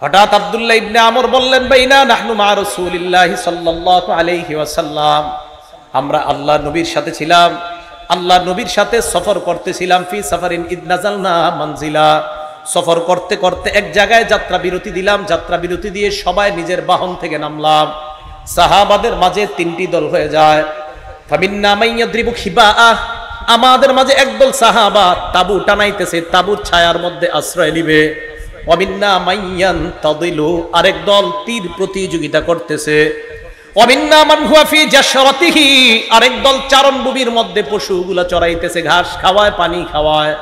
হঠাৎ আব্দুল্লাহ ইবনে আমর বললেন, বাইনা নাহনু মা রাসূলিল্লাহি সাল্লাল্লাহু আলাইহি ওয়াসাল্লাম, আমরা আল্লাহ নবীর সাথে ছিলাম, আল্লাহ নবীর সাথে সফর করতেছিলাম। ফি সাফারিন ইদ নাযালনা মানজিলা, সফর করতে করতে এক জায়গায় যাত্রা বিরতি দিলাম। যাত্রা বিরতি দিয়ে সবাই নিজের বাহন থেকে নামলাম। সাহাবাদের মাঝে তিনটি দল হয়ে যায়। ফামিন্না মাইয়াদ্রিবু খিবাআহ, আমাদের মাঝে একদল সাহাবা তাবু টানাইতেছে, তাবুর ছায়ার মধ্যে আশ্রয় নিবে। ওয়ামিন্না মাইয়ান তাদিলু, আরেক দল তীর প্রতিযোগিতা করতেছে। ওয়ামিন্না মান হুয়া ফি জাশরাতিহি, আরেক দল চারণভূমির মধ্যে পশুগুলা চরাইতেছে, ঘাস খাওয়ায়, পানি খাওয়ায়।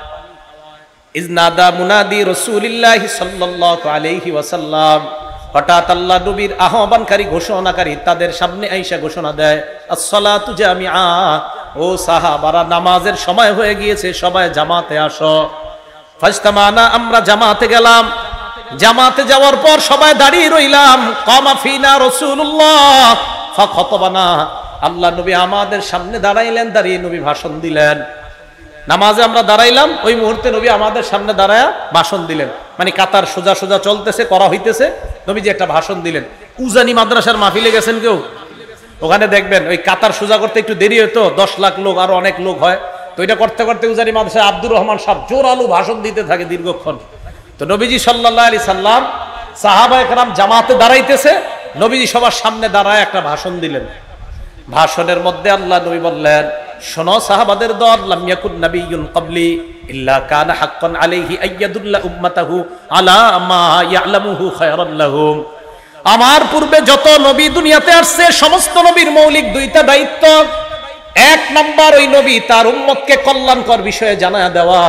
ইজনাদা মুনাদি রাসূলিল্লাহি সাল্লাল্লাহু আলাইহি ওয়াসাল্লাম, হঠাৎ আল্লাহ নবীর আহ্বানকারী ঘোষণাকারী তাদের সামনে আইসা ঘোষণা দেয়, আসসালাতু জামিআ, ও সাহাবারা নামাজের সময় হয়ে গিয়েছে, সবাই জামাতে আসো। ফাজতামানা, আমরা জামাতে গেলাম। জামাতে যাওয়ার পর সবাই দাঁড়িয়ে রইলাম। কামা ফিনা রাসূলুল্লাহ ফাখাতাবানা, আল্লাহ নবী আমাদের সামনে দাঁড়াইলেন, দাঁড়িয়ে নবী ভাষণ দিলেন। নামাজে আমরা দাঁড়াইলাম, ওই মুহূর্তে নবী আমাদের সামনে দাঁড়ায়া ভাষণ দিলেন। মানে কাতার সোজা সোজা চলতেছে, করা হইতেছে, নবীজি একটা ভাষণ দিলেন। উজানি মাদ্রাসার মাহফিলে গেছেন কেউ? ওখানে দেখবেন ওই কাতার সোজা করতে একটু দেরি হতো, 10 লাখ লোক আরো অনেক লোক হয়, তো এটা করতে করতে উজানি মাদ্রাসায় আব্দুর রহমান সাহেব জোরালো ভাষণ দিতে থাকে দীর্ঘক্ষণ। তো নবীজি সাল্লাল্লাহু আলাইহি সাল্লাম, সাহাবায়ে কেরাম জামাতে দাঁড়াইতেছে, নবীজি সবার সামনে দাঁড়ায় একটা ভাষণ দিলেন। ভাষণের মধ্যে আল্লাহ নবী বললেন, শোনো সাহাবাদের দল, লাম ইয়াকুন নাবিয়্যুন ক্বাবলি ইল্লা কানা হাক্কান আলাইহি আইয়াদুল্লা উম্মাতাহু আলা মা ইয়ালামুহু খায়রান লাহুম, আমার পূর্বে যত নবী দুনিয়াতে আসছে সমস্ত নবীর মৌলিক দুইটা দায়িত্ব। এক নাম্বার, ওই নবী তার উম্মতকে কল্যাণকর বিষয়ে জানায়া দেওয়া।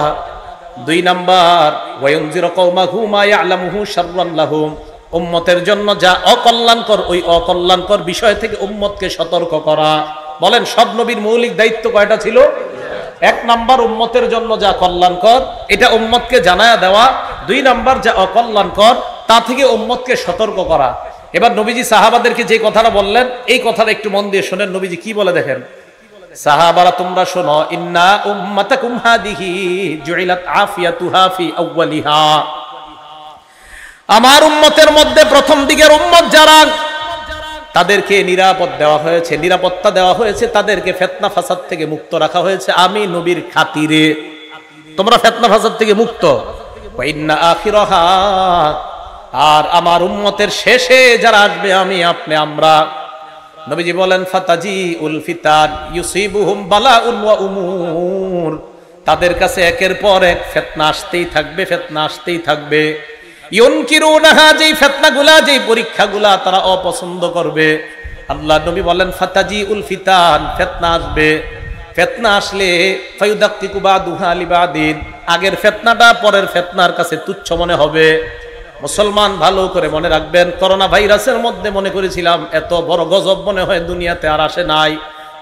2 নাম্বার, ওয়ায়ুনজিরু কওমাহু মা ইয়ালামুহু শাররান লাহুম, উম্মতের জন্য যা অকল্যাণকর, ওই অকল্যাণকর বিষয় থেকে উম্মতকে সতর্ক করা। বলেন সব নবীর মৌলিক দায়িত্ব কয়টা ছিল? 1 নাম্বার, উম্মতের জন্য যা কল্যাণকর এটা উম্মতকে জানায়া দেওয়া। 2 নাম্বার, যা অকল্যাণকর তা থেকে উম্মতকে সতর্ক করা। এবার নবীজি সাহাবাদেরকে যে কথাটা বললেন, এই কথাটা একটু মন দিয়ে শোনেন। নবীজি কি বলে দেখেন, সাহাবারা তোমরা শোনো, ইন্না উম্মাতাকুম হাদিহি জুইলাত আফিয়াতুহা ফি আউয়ালিহা, আমার উম্মতের মধ্যে প্রথম দিকের উম্মত যারা, তাদেরকে নিরাপদ দেওয়া হয়েছে, নিরাপত্তা দেওয়া হয়েছে, তাদেরকে ফিতনা ফাসাদ থেকে মুক্ত রাখা হয়েছে আমি নবীর খাতিরে। তোমরা ফিতনা ফাসাদ থেকে মুক্ত। ওয়া ইন্না আখিরাহা, আর আমার উম্মতের শেষে যারা আসবে আমি আপনি আমরা, নবীজি বলেন ফাতাজি উল ফিতান ইউসিবুহুম বালাউন ওয়া উমুর, তাদের কাছে একের পর এক ফিতনা আসতেই থাকবে, ফিতনা আসতেই থাকবে। ইউনকিরুনাহা, যেই ফিতনাগুলা, যেই পরীক্ষাগুলা তারা অপছন্দ করবে। আল্লাহ নবী বলেন ফাতাজি উল ফিতান, ফিতনা আসবে। ফিতনা আসলে ফায়ুদাক্কিকু বাদুহা লিবাদিন, আগের ফিতনাটা পরের ফিতনার কাছে তুচ্ছ মনে হবে। মুসলমান ভালো করে মনে রাখবেন, করোনা ভাইরাসের মধ্যে মনে করেছিলাম এত বড় গজব মনে হয় দুনিয়াতে আর আসে নাই।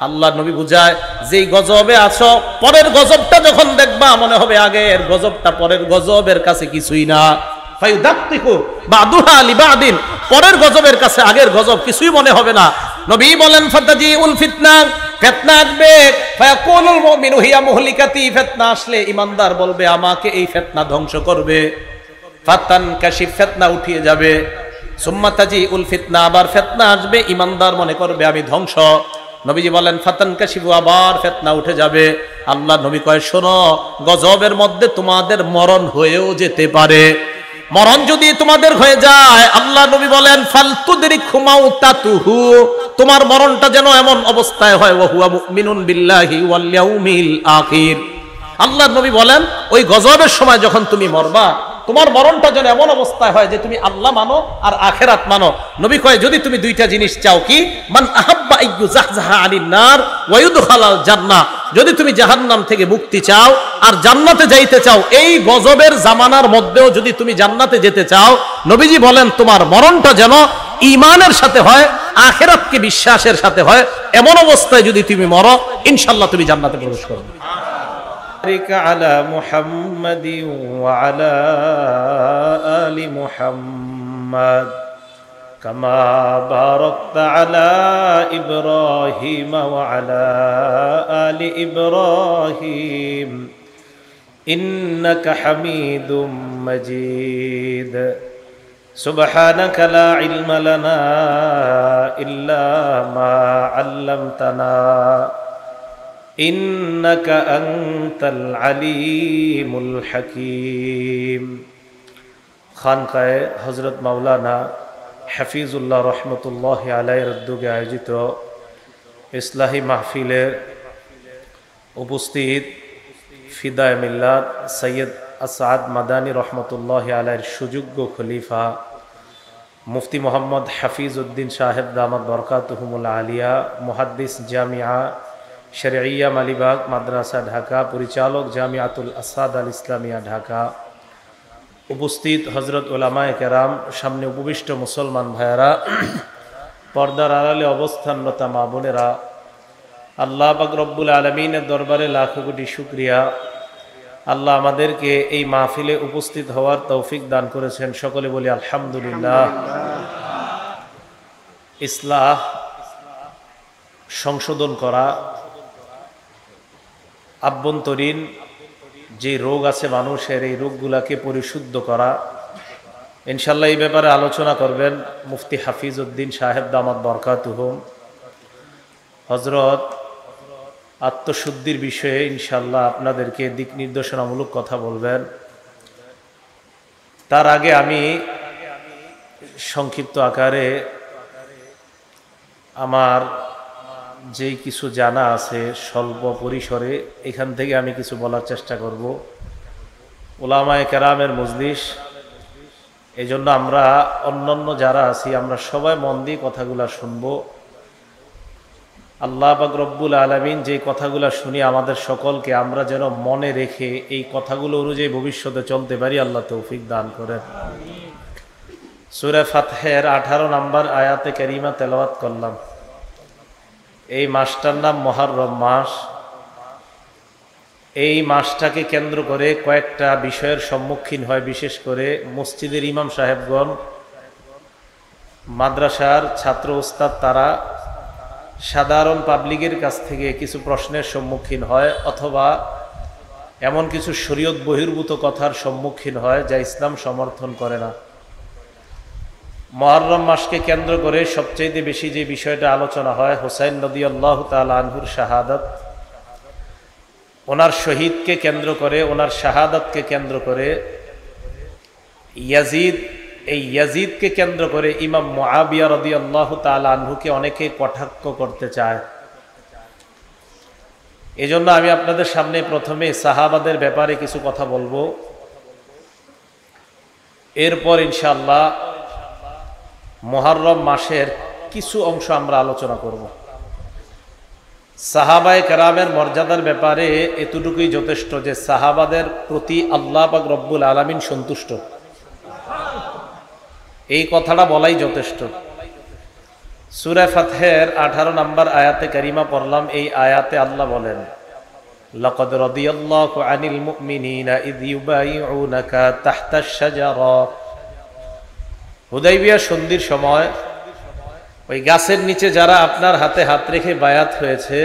আল্লাহ নবী বুঝায়, যেই গজবে আছো পরের গজবটা যখন দেখবা মনে হবে আগের গজবটা পরের গজবের কাছে কিছুই না। ফায়ুদাক্কিকু বাদুহা লিবাদিন, পরের গজবের কাছে আগের গজব কিছুই মনে হবে না। নবী বলেন ফাতাজিউল ফিতনা, ফিতনা আসবে। ফায়াকুলুল মুমিনু হিয়া মুহলিকাতি, ফিতনা আসলে ঈমানদার বলবে আমাকে এই ফিতনা ধ্বংস করবে। ফাতান কাশিফ, ফিতনা উঠিয়ে যাবে। সুম্মা তাজিউল ফিতনা, আবার ফিতনা আসবে, ঈমানদার মনে করবে আমি ধ্বংস। নবীজি বলেন ফাতান কাশিফু, আবার ফিতনা উঠে যাবে। আল্লাহ নবী কয় শোনো, গজবের মধ্যে তোমাদের মরণ হয়েও যেতে পারে। মরণ যদি তোমাদের হয়ে যায়, আল্লাহ নবী বলেন ফালতুদরিকহু মাউতাতুহু, তোমার মরণটা যেন এমন অবস্থায় হয় ওয়া হুয়া মুমিনুন বিল্লাহি ওয়াল ইয়াউমিল আখির। আল্লাহ নবী বলেন ওই গজবের সময় যখন তুমি মরবা, তোমার মরণটা যেন এমন অবস্থায় হয় যে তুমি আল্লাহ মানো আর আখিরাত মানো। নবী কয় যদি তুমি দুইটা জিনিস চাও, কি? মান আহাব্বা আইয়ুজাহজাহা আনিন নার ওয়া ইউদখালাল জান্নাহ, যদি তুমি জাহান্নাম থেকে মুক্তি চাও আর জান্নাতে যাইতে চাও, এই গজবের জামানার মধ্যেও যদি তুমি জান্নাতে যেতে চাও, নবীজি বলেন তোমার মরণটা যেন ঈমানের সাথে হয়, আখিরাতকে বিশ্বাসের সাথে হয়। এমন অবস্থায় যদি তুমি মরো, ইনশাআল্লাহ তুমি জান্নাতে প্রবেশ করবে। বারিক আলা মুহাম্মাদিন ওয়া আলা আলি মুহাম্মাদ কামা বারাকতা আলা ইব্রাহিম ওয়া আলা আলি ইব্রাহিম ইন্নাকা হামিদুম মাজিদ। سبحانك لا علم لنا إلا ما علمتنا إنك أنت العليم الحكيم খানকায়ে হযরত মাওলানা হাফিজুল্লাহ রহমতুল্লাহ আলাইহির উদ্যোগে আয়োজিত ইসলাহি মাহফিলে উপস্থিত ফিদায়ে মিল্লাত সৈয়দ আসাদ মাদানী রহমতুল্লাহ আলাইহির সুযোগ্য খলিফা মুফতি মোহাম্মদ হাফিজ উদ্দিন সাহেব দামাত বরকাতুহুমুল আলিয়া মুহাদ্দিস জামিয়া শরঈয়া মালিবাগ মাদ্রাসা ঢাকা, পরিচালক জামিয়াতুল আসাদ আল ইসলামিয়া ঢাকা, উপস্থিত হজরত উলামায়ে কেরাম, সামনে উপবিষ্ট মুসলমান ভাইয়েরা, পর্দার আড়ালে অবস্থানরতা মা বোনেরা, আল্লাহ পাক রব্বুল আলামিনের দরবারে লাখো কোটি শুকরিয়া। আল্লাহ আমাদেরকে এই মাহফিলে উপস্থিত হওয়ার তৌফিক দান করেছেন, সকলে বলি আলহামদুলিল্লাহ। ইসলাহ সংশোধন করা, আভ্যন্তরীণ যে রোগ আছে মানুষের, এই রোগগুলাকে পরিশুদ্ধ করা, ইনশাল্লাহ এই ব্যাপারে আলোচনা করবেন মুফতি হাফিজ উদ্দিন সাহেব দামাত বরকাতুহুম। হজরত আত্মশুদ্ধির বিষয়ে ইনশাল্লাহ আপনাদেরকে দিক নির্দেশনামূলক কথা বলবেন। তার আগে আমি সংক্ষিপ্ত আকারে আমার যেই কিছু জানা আছে স্বল্প পরিসরে এখান থেকে আমি কিছু বলার চেষ্টা করব। উলামায়ে কেরামের মজলিস, এই জন্য আমরা অন্যান্য যারা আছি আমরা সবাই মন দিয়ে কথাগুলা শুনবো। আল্লাহ পাক রব্বুল আলামিন যে কথাগুলা শুনি আমাদের সকলকে আমরা যেন মনে রেখে এই কথাগুলো অনুযায়ী ভবিষ্যতে চলতে পারি, আল্লাহ তৌফিক দান করেন। সূরা ফাতহের 18 নম্বর আয়াতে কারিমা তেলাওয়াত করলাম। এই মাসটার নাম মুহররম মাস। এই মাসটাকে কেন্দ্র করে কয়েকটা বিষয়ের সম্মুখীন হয়, বিশেষ করে মসজিদের ইমাম সাহেবগণ, মাদ্রাসার ছাত্র ওস্তাদ, তারা সাধারণ পাবলিকের কাছ থেকে কিছু প্রশ্নের সম্মুখীন হয়, অথবা এমন কিছু শরীয়ত বহির্ভূত কথার সম্মুখীন হয় যা ইসলাম সমর্থন করে না। মুহররম মাসকে কেন্দ্র করে সবচেয়ে বেশি যে বিষয়টা আলোচনা হয়, হুসাইন রাদিয়াল্লাহু তাআলা আনহুর শাহাদাত, ওনার শহীদকে কেন্দ্র করে, ওনার শাহাদাতকে কেন্দ্র করে ইয়াজিদ, এই ইয়াজিদকে কেন্দ্র করে ইমাম মুআবিয়া রাদিয়াল্লাহু তাআলা আনহুকে অনেকে কটাক্ষ করতে চায়। এজন্য আমি আপনাদের সামনে প্রথমে সাহাবাদের ব্যাপারে কিছু কথা বলবো, এরপর ইনশাআল্লাহ মুহররম মাসের কিছু অংশ আমরা আলোচনা করব। সাহাবায়ে কেরামের মর্যাদার ব্যাপারে এতটুকুই যথেষ্ট যে সাহাবাদের প্রতি আল্লাহ পাক রব্বুল আলামিন সন্তুষ্ট, এই কথাটা বলাই যথেষ্ট। সূরা ফাতহের 18 নম্বর আয়াতে কারিমা পড়লাম। এই আয়াতে আল্লাহ বলেন, লাকাদ রাদিয়াল্লাহু আনিল মুমিনিনা ইয ইউবাইউনাকা তাহতাশ শাজারা। হুদাইবিয়া সন্ধির সময় ওই গাছের নিচে যারা আপনার হাতে হাত রেখে বায়াত হয়েছে,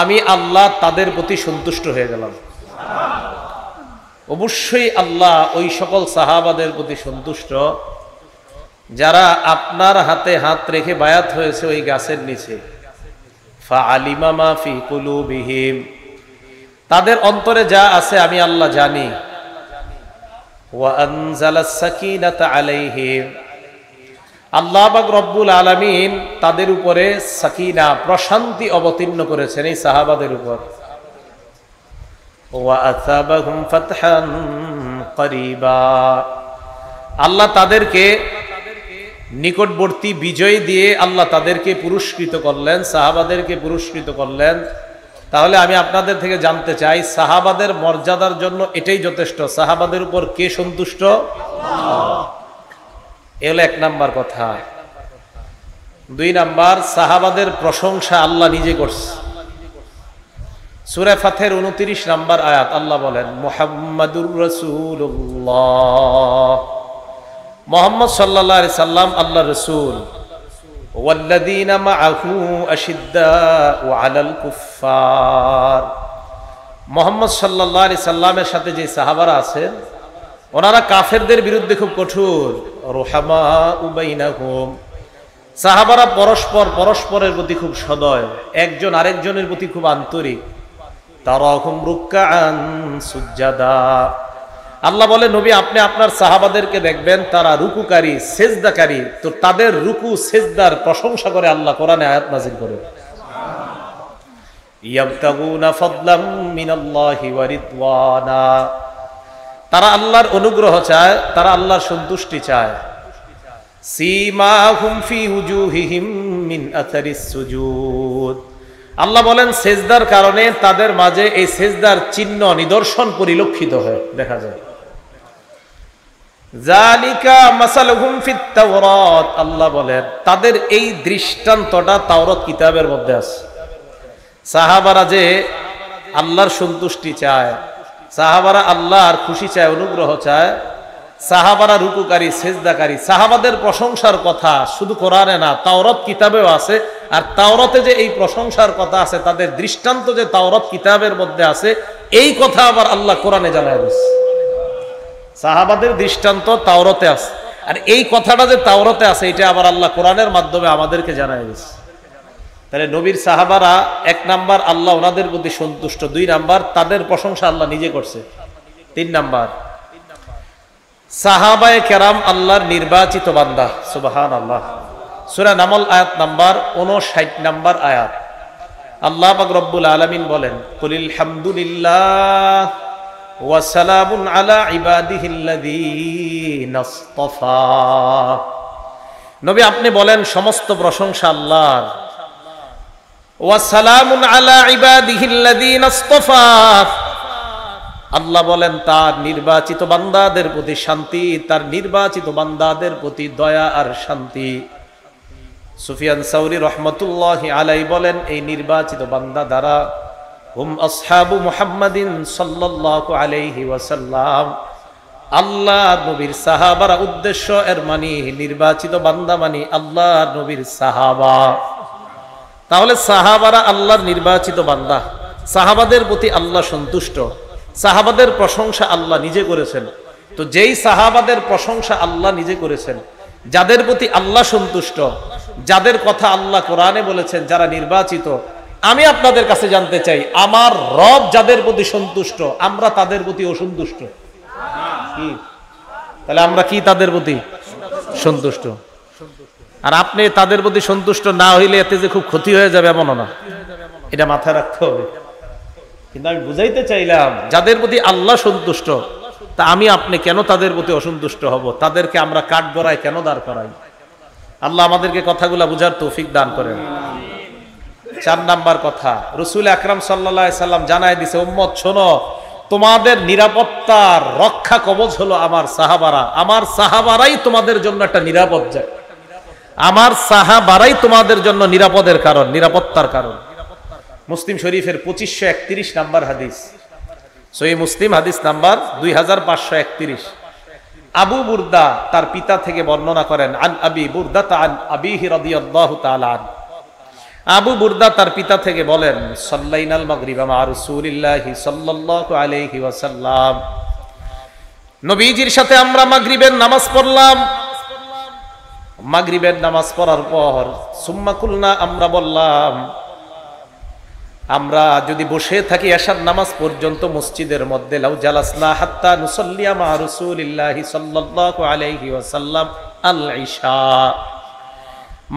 আমি আল্লাহ তাদের প্রতি সন্তুষ্ট হয়ে গেলাম। অবশ্যই আল্লাহ ওই সকল সাহাবাদের প্রতি সন্তুষ্ট যারা আপনার হাতে হাত রেখে বায়াত হয়েছে ওই গাছের নিচে। ফাআলিমা মা ফি কুলুবিহিম, তাদের অন্তরে যা আছে আমি আল্লাহ জানি। ওয়া আনজালাস সাকিনাতা আলাইহিম, আল্লাহ পাক রব্বুল আলামিন তাদের উপরে সাকিনা, প্রশান্তি অবতীর্ণ করেছেন এই সাহাবাদের উপর। ওয়া আসাবাহুম ফাতহান করিবা, আল্লাহ তাদেরকে নিকটবর্তী বিজয় দিয়ে আল্লাহ তাদেরকে পুরস্কৃত করলেন, সাহাবাদেরকে পুরস্কৃত করলেন। তাহলে আমি আপনাদের থেকে জানতে চাই, সাহাবাদের মর্যাদার জন্য এটাই যথেষ্ট, সাহাবাদের উপর কে সন্তুষ্ট? এ হলো 1 নাম্বার কথা। 2 নাম্বার, সাহাবাদের প্রশংসা আল্লাহ নিজে করছে। সূরা ফাতহের 29 নম্বর আয়াত আল্লাহ বলেন, মুহাম্মাদুর রাসূলুল্লাহ, মুহাম্মদ সাল্লাল্লাহু আলাইহি সাল্লাম আল্লাহর রাসূল। ওয়াল্লাযীনা মাআহু আশিদ্দাউ আলাল কুফফার, মুহাম্মদ সাল্লাল্লাহু আলাইহি সাল্লামের সাথে যে সাহাবারা আছেন ওনারা কাফেরদের বিরুদ্ধে খুব কঠোর। রুহামাউ বাইনাহুম। সাহাবারা পরস্পরের প্রতি খুব সদয়, একজন আরেকজনের প্রতি খুব আন্তরিক। তারাহুম রুকআন সুজদা। আল্লাহ বলে, নবী আপনি আপনার সাহাবাদেরকে দেখবেন তারা রুকুকারী, সেজদাকারী, তো তাদের রুকু সেজদার প্রশংসা করে আল্লাহ কোরআনে আয়াত নাযিল করে। ইয়াবতাগুনা ফাদলাম মিনাল্লাহি ওয়া রিদওয়ানা। তারা আল্লাহর অনুগ্রহ চায়, তারা আল্লাহর সন্তুষ্টি চায়। সীমাহুম ফি উজুহিহিম মিন আথারিস সুজুদ। আল্লাহ বলেন সেজদার কারণে তাদের মাঝে এই সেজদার চিহ্ন, নিদর্শন পরিলক্ষিত হয়, দেখা যায়। জালিকা মাসালুহুম ফিত তাওরাত। আল্লাহ বলেন তাদের এই দৃষ্টান্তটা তাওরাত কিতাবের মধ্যে আছে। সাহাবারা যে আল্লাহর সন্তুষ্টি চায়, সাহাবারা আল্লাহর খুশি চায়, অনুগ্রহ চায়, সাহাবারা রুকুকারী, সেজদাকারী, সাহাবাদের প্রশংসার কথা শুধু কোরআনে না তাওরাত কিতাবেও আছে। আর তাওরাতে যে এই প্রশংসার কথা আছে, তাদের দৃষ্টান্ত যে তাওরাত কিতাবের মধ্যে আছে, এই কথা আবার আল্লাহ কোরআনে জানায় দিয়েছে। সাহাবাদের দৃষ্টান্ত তাওরাতে আছে, আর এই কথাটা যে তাওরাতে আছে এটা আবার আল্লাহ কোরআনের মাধ্যমে আমাদেরকে জানায় দিয়েছে। তাহলে নবীর সাহাবারা 1 নাম্বার আল্লাহ ওনাদের প্রতি সন্তুষ্ট, 2 নাম্বার তাদের প্রশংসা আল্লাহ নিজে করছে, 3 নাম্বার সাহাবায়ে কেরাম আল্লাহর নির্বাচিত বান্দা। সুবহানাল্লাহ। সূরা নামল আয়াত নাম্বার 59 নাম্বার আয়াত। আল্লাহ পাক রব্বুল আলামিন বলেন, কুলিল হামদুলিল্লাহ ওয়া সালামুন আলা ইবাদিহিল্লাযীনা ইসতাফা। নবী আপনি বলেন সমস্ত প্রশংসা আল্লাহর। ওয়া সালামুন আলা ইবাদিহিল্লাযীনা ইসতাফা। আল্লাহ বলেন তার নির্বাচিত বান্দাদের প্রতি শান্তি, তার নির্বাচিত বান্দাদের প্রতি দয়া আর শান্তি। সুফিয়ান সাউরি রহমতুল্লাহি আলাইহি বলেন এই নির্বাচিত বান্দা দ্বারা হুম আসহাবু মুহাম্মাদিন সাল্লাল্লাহু আলাইহি ওয়াসাল্লাম। আল্লাহ নবীর সাহাবারা উদ্দেশ্য, এর মানে নির্বাচিত বান্দা মানে আল্লাহ নবীর সাহাবা। তাহলে সাহাবারা আল্লাহর নির্বাচিত বান্দা, সাহাবাদের প্রতি আল্লাহ সন্তুষ্ট, সাহাবাদের প্রশংসা আল্লাহ নিজে করেছেন। তো যেই সাহাবাদের প্রশংসা আল্লাহ নিজে করেছেন, যাদের প্রতি আল্লাহ সন্তুষ্ট, যাদের কথা আল্লাহ কোরআনে বলেছেন, যারা নির্বাচিত, আমি আপনাদের কাছে জানতে চাই আমার রব যাদের প্রতি সন্তুষ্ট, আমরা তাদের প্রতি অসন্তুষ্ট কি? তাহলে আমরা কি তাদের প্রতি সন্তুষ্ট? আর আপনি তাদের প্রতি সন্তুষ্ট না হইলে এতে যে খুব ক্ষতি হয়ে যাবে এমনও না, এটা মাথায় রাখতে হবে। কিন্তু আমি বুঝাইতে চাইলাম যাদের প্রতি আল্লাহ সন্তুষ্ট, তা আমি আপনি কেন তাদের প্রতি অসন্তুষ্ট হব? তাদেরকে আমরা কাঠগড়ায় কেন দাঁড় করাই? আল্লাহ আমাদেরকে কথাগুলা বুঝার তৌফিক দান করেন। 4 নাম্বার কথা, রাসূল আকরাম সাল্লাল্লাহু আলাইহি সাল্লাম জানায় দিয়েছে, উম্মত শোনো, তোমাদের নিরাপত্তার রক্ষা কবচ হলো আমার সাহাবারা। আমার সাহাবারাই তোমাদের জন্য একটা নিরাপদ জায়গা, আমার সাহাবারাই তোমাদের জন্য নিরাপদের কারণ, নিরাপত্তার কারণ। মুসলিম শরীফের 2531 নাম্বার হাদিস, সহিহ মুসলিম হাদিস নাম্বার 2531। আবু বুরদা তার পিতা থেকে বর্ণনা করেন, আন আবি বুরদা আন আবিহি রাদিয়াল্লাহু তাআলা আন। আবু বুরদা তার পিতা থেকে বলেন, সাল্লাইনাল মাগরিবা মা রাসূলিল্লাহি সাল্লাল্লাহু আলাইহি ওয়াসাল্লাম। নবীজির সাথে আমরা মাগরিবের নামাজ পড়লাম। মাগরিবের নামাজ পড়ার পর সুম্মা কুলনা, আমরা বললাম, আমরা যদি বসে থাকি এশার নামাজ পর্যন্ত মসজিদের মধ্যে, লাউ জালাসনা হাত্তা নুসাল্লিয়া মা রাসূলিল্লাহি সাল্লাল্লাহু আলাইহি ওয়াসাল্লাম আল ইশা।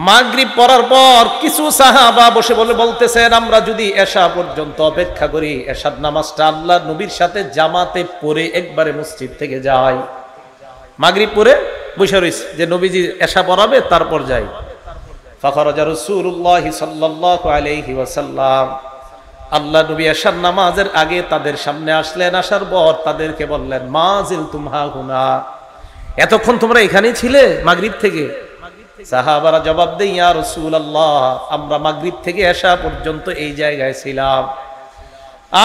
মাগরিব পড়ার পর কিছু সাহাবা বসে বলতেছেন, আমরা যদি এশা পর্যন্ত অপেক্ষা করি, এশার নামাজটা আল্লাহ নবীর সাথে জামাতে পড়ে একবারে মসজিদ থেকে যাই। মাগরিব পড়ে বসে রইছে যে নবীজি এশা পড়াবে, তারপর যাই। ফাখরাজা রাসূলুল্লাহি সাল্লাল্লাহু আলাইহি ওয়াসাল্লাম। আল্লাহ নবী এশার নামাজের আগে তাদের সামনে আসলেন। আসার পর তাদেরকে বললেন, মা জিলতুম হাহুনা, এতক্ষণ তোমরা এখানেই ছিলে মাগরিব থেকে? সাহাবারা জবাব দেয়, ইয়া রাসূলুল্লাহ, আমরা মাগরিব থেকে এশা পর্যন্ত এই জায়গায় ছিলাম।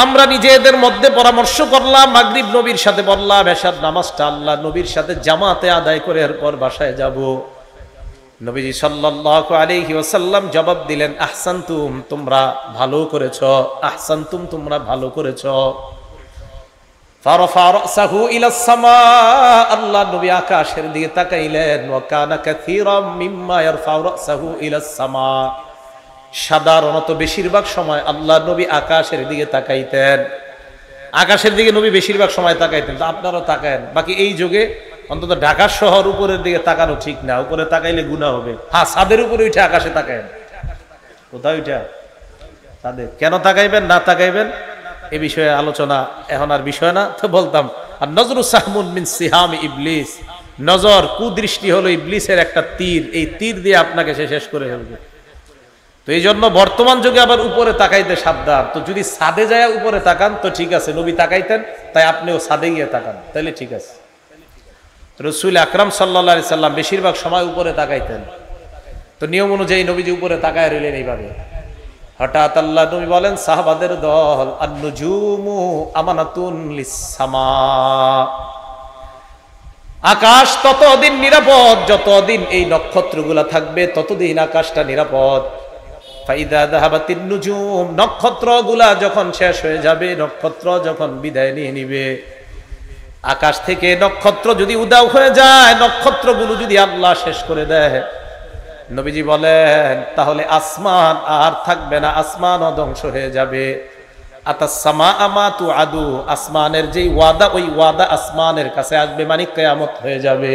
আমরা নিজেদের মধ্যে পরামর্শ করলাম, মাগরিব নবীর সাথে পড়লাম, এশার নামাজটা আল্লাহ নবীর সাথে জামাতে আদায় করে এরপর বাসায় যাব। নবীজি সাল্লাল্লাহু আলাইহি ওয়াসাল্লাম জবাব দিলেন, আহসানতুম, তোমরা ভালো করেছো, আহসানতুম, তোমরা ভালো করেছো। ফারাফা রাসাহু ইলা সামা, আল্লাহ নবী আকাশের দিকে তাকাইলেন। ওয়া কানা কাসীরাম মিম্মা ইয়ারফাউ রাসাহু ইলা সামা, সাধারণত বেশিরভাগ সময় আল্লাহ নবী আকাশের দিকে তাকাইতেন। আকাশের দিকে নবী বেশিরভাগ সময় তাকাইতেন। তো আপনারাও তাকায়েন। বাকি এই যুগে অন্তত ঢাকা শহর উপরের দিকে তাকানো ঠিক না, উপরে তাকাইলে গুনাহ হবে। হ্যাঁ, ছাদের উপরে উঠে আকাশে তাকায়েন। কোথায় উঠা? ছাদে। কেন তাকাইবেন না তাকাইবেন এ বিষয়ে আলোচনা এখন আর বিষয় না। তো বলতাম, আর নজরু সাহমুন মিন সিহাম ইবলিস, নজর কুদৃষ্টি হলো ইবলিসের একটা তীর, এই তীর দিয়ে আপনাকে সে শেষ করে ফেলবে। তো এই জন্য বর্তমান যুগে আবার উপরে তাকাইতে সাবধান। তো যদি ছাদে যায় উপরে তাকান তো ঠিক আছে, নবী তাকাইতেন, তাই আপনিও ছাদে গিয়ে তাকান, তাহলে ঠিক আছে। রাসূল আকরাম সাল্লাল্লাহু আলাইহি সাল্লাম বেশিরভাগ সময় উপরে তাকাইতেন। তো নিয়ম অনুযায়ী নবীজি উপরে তাকায় রইলেন এইভাবে। হঠাৎ আল্লাহ নবী বলেন, সাহাবাদের দল, আন-নুজুমু আমানাতুন লিস-সামা, আকাশ ততদিন নিরাপদ যতদিন এই নক্ষত্রগুলা থাকবে, ততদিন আকাশটা নিরাপদ। ফাইদা যাহাবাতিন নুজুম, নক্ষত্রগুলা যখন শেষ হয়ে যাবে, নক্ষত্র যখন বিদায় নিয়ে নিবে, আকাশ থেকে নক্ষত্র যদি উদাও হয়ে যায়, নক্ষত্রগুলো যদি আল্লাহ শেষ করে দেয়, নবীজি বলেন তাহলে আসমান আর থাকবে না, আসমান ধ্বংস হয়ে যাবে। আতাসসামা আমাতু আদু, আসমানের যেই ওয়াদা, ওই ওয়াদা আসমানের কাছে আসবে, মানে কিয়ামত হয়ে যাবে।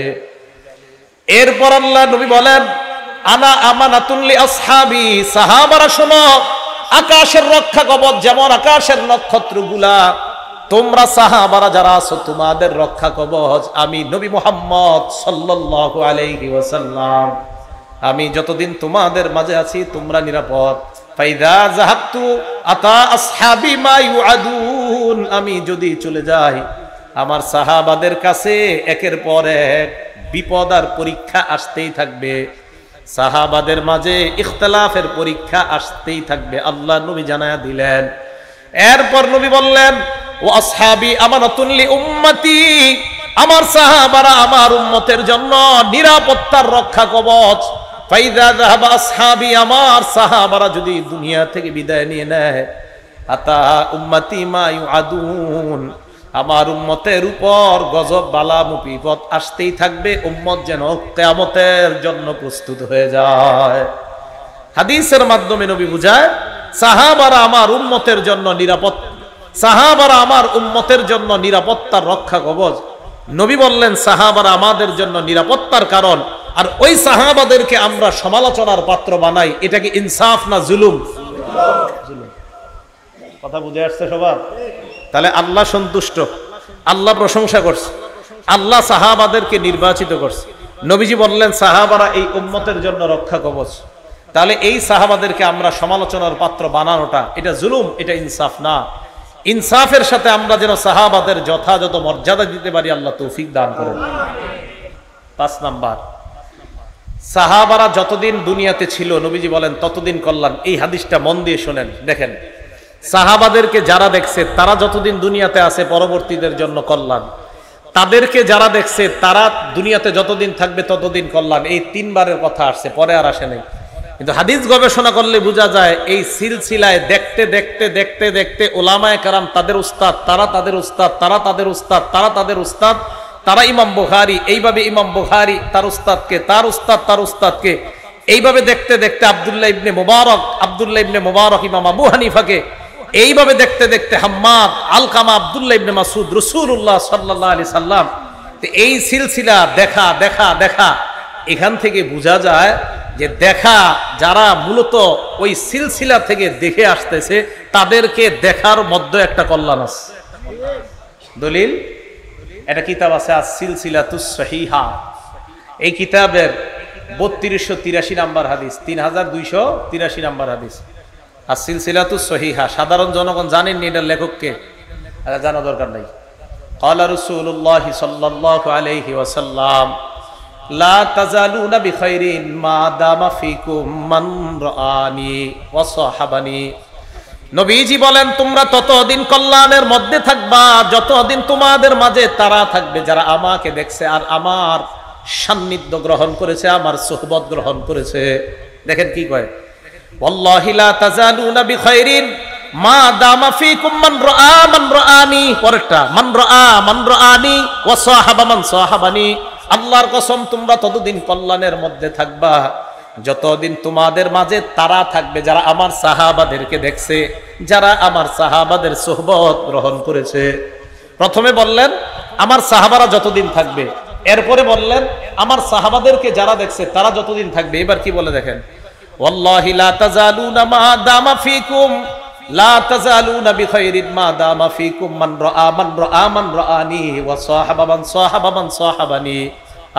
এরপর আল্লাহ নবী বলেন, আনা আমানাতুন লি আসহাবি, সাহাবারা শোনো, আকাশের রক্ষা কবচ যেমন আকাশের নক্ষত্রগুলা, তোমরা সাহাবারা যারা আছো তোমাদের রক্ষা কবচ আমি নবী মুহাম্মদ সাল্লাল্লাহু আলাইহি ওয়াসাল্লাম, আমি যতদিন তোমাদের মাঝে আছি তোমরা নিরাপদ। ফাইদা যাহাবতু আতা আসহাবি মা ইউআদুন, আমি যদি চলে যাই আমার সাহাবাদের কাছে একের পর এক বিপদ আর পরীক্ষা আসতেই থাকবে, সাহাবাদের মাঝে ইখতিলাফের পরীক্ষা আসতেই থাকবে, আল্লাহ নবী জানায়া দিলেন। এরপর নবী বললেন, ও আসহাবি আমানাতুন লি উম্মতি, আমার সাহাবারা আমার উম্মতের জন্য নিরাপত্তার রক্ষা কবচ। ফাইদা যাহাবা আসহাবি, আমার সাহাবারা যদি দুনিয়া থেকে বিদায় নিয়ে নেয়, আতা উম্মতি মা ইউআদুন, আমার উম্মতের উপর গজব বালা মুসিবত আসতেই থাকবে, উম্মত যেন কিয়ামতের জন্য প্রস্তুত হয়ে যায়। হাদিসের মাধ্যমে নবী বুঝায়, সাহাবারা আমার উম্মতের জন্য নিরাপদ, সাহাবারা আমার উম্মতের জন্য নিরাপত্তার রক্ষা কবচ। নবী বললেন সাহাবারা আমাদের জন্য নিরাপত্তার কারণ, আর ওই সাহাবাদেরকে আমরা সমালোচনার পাত্র বানাই, এটা কি ইনসাফ না জুলুম? জুলুম। কথা বুঝে আসছে সবার? তাহলে আল্লাহ সন্তুষ্ট, আল্লাহ প্রশংসা করছে, আল্লাহ সাহাবাদেরকে নির্বাচিত করছে। নবীজি বললেন সাহাবারা এই উম্মতের জন্য রক্ষা কবচ। তাহলে এই সাহাবাদেরকে আমরা সমালোচনার পাত্র বানানোটা এটা জুলুম, এটা ইনসাফ না। ইনসাফের সাথে আমরা যেন সাহাবাদের যথাযথ মর্যাদা দিতে পারি, আল্লাহ তৌফিক দান করেন। 5 নাম্বার, সাহাবারা যতদিন দুনিয়াতে ছিল নবীজি বলেন ততদিন কল্যাণ। এই হাদিসটা মন দিয়ে শোনেন, দেখেন সাহাবাদেরকে যারা দেখছে তারা যতদিন দুনিয়াতে আছে পরবর্তীদের জন্য কল্যাণ, তাদেরকে যারা দেখছে তারা দুনিয়াতে যতদিন থাকবে ততদিন কল্যাণ। এই 3 বারের কথা আসছে, পরে আর আসে নাই। কিন্তু হাদিস গবেষণা করলে বোঝা যায় এই সিলসিলায় দেখতে দেখতে দেখতে দেখতে ওলামায়ে কেরাম তাদের উস্তাদ, তারা তাদের উস্তাদ, তারা তাদের উস্তাদ, তারা তাদের উস্তাদ, তারা ইমাম বুখারী, এইভাবে ইমাম বুখারী তার উস্তাদকে, তার উস্তাদ তার উস্তাদকে, এইভাবে দেখতে দেখতে আব্দুল্লাহ ইবনে মুবারক, আব্দুল্লাহ ইবনে মুবারক ইমাম আবু হানিফাকে, এইভাবে দেখতে দেখতে হাম্মাদ, আলকামা, আব্দুল্লাহ ইবনে মাসউদ, রাসূলুল্লাহ সাল্লাল্লাহু আলাইহি সাল্লাম। এই সিলসিলা দেখা দেখা দেখা, এখান থেকে বোঝা যায় যে দেখা যারা মূলত ওই সিলসিলা থেকে দেখে আসতেছে তাদেরকে দেখার মধ্যে একটা কল্যাণ আছে। দলিল, একটা কিতাব আছে আস-সিলসিলাতুস সহিহা, এই কিতাবের 3283 নাম্বার হাদিস, 3283 নাম্বার হাদিস, আস-সিলসিলাতুস সহিহা। সাধারণ জনগণ জানেননি এটার লেখককে, জানা দরকার নাই। ক্বালা রাসূলুল্লাহ সাল্লাল্লাহু আলাইহি ওয়াসাল্লাম, লা তাজালুনা বিখাইরিন মা দামা ফিকুম মান রাআনি ওয়া সাহাবানি। নবীজি বলেন তোমরা ততদিন কল্যাণের মধ্যে থাকবা যতদিন তোমাদের মাঝে তারা থাকবে যারা আমাকে দেখছে আর আমার সান্নিধ্য গ্রহণ করেছে, আমার সুহবত গ্রহণ করেছে। দেখেন কি কয়, ওয়াল্লাহি লা তাজালুনা বিখাইরিন মা দামা ফীকুম মান রাআনি, পরেরটা মান রাআনি ওয়া সাহাবা মান সাহাবানি। আল্লাহর কসম তোমরা ততদিন কল্যাণের মধ্যে থাকবা যতদিন তোমাদের মাঝে তারা থাকবে যারা আমার সাহাবাদেরকে দেখছে, যারা আমার সাহাবাদের সোহবত গ্রহণ করেছে। প্রথমে বললেন আমার সাহাবারা যতদিন থাকবে, এরপরে বললেন আমার সাহাবাদেরকে যারা দেখছে তারা যতদিন থাকবে। এবার কি বলে দেখেন, ওয়াল্লাহি লা তাজালুনা মা দামা ফীকুম লা তাজালুনা বিখাইরিন মা দামা ফীকুম মান রাআনি ওয়া সাহাবা মান সাহাবানি।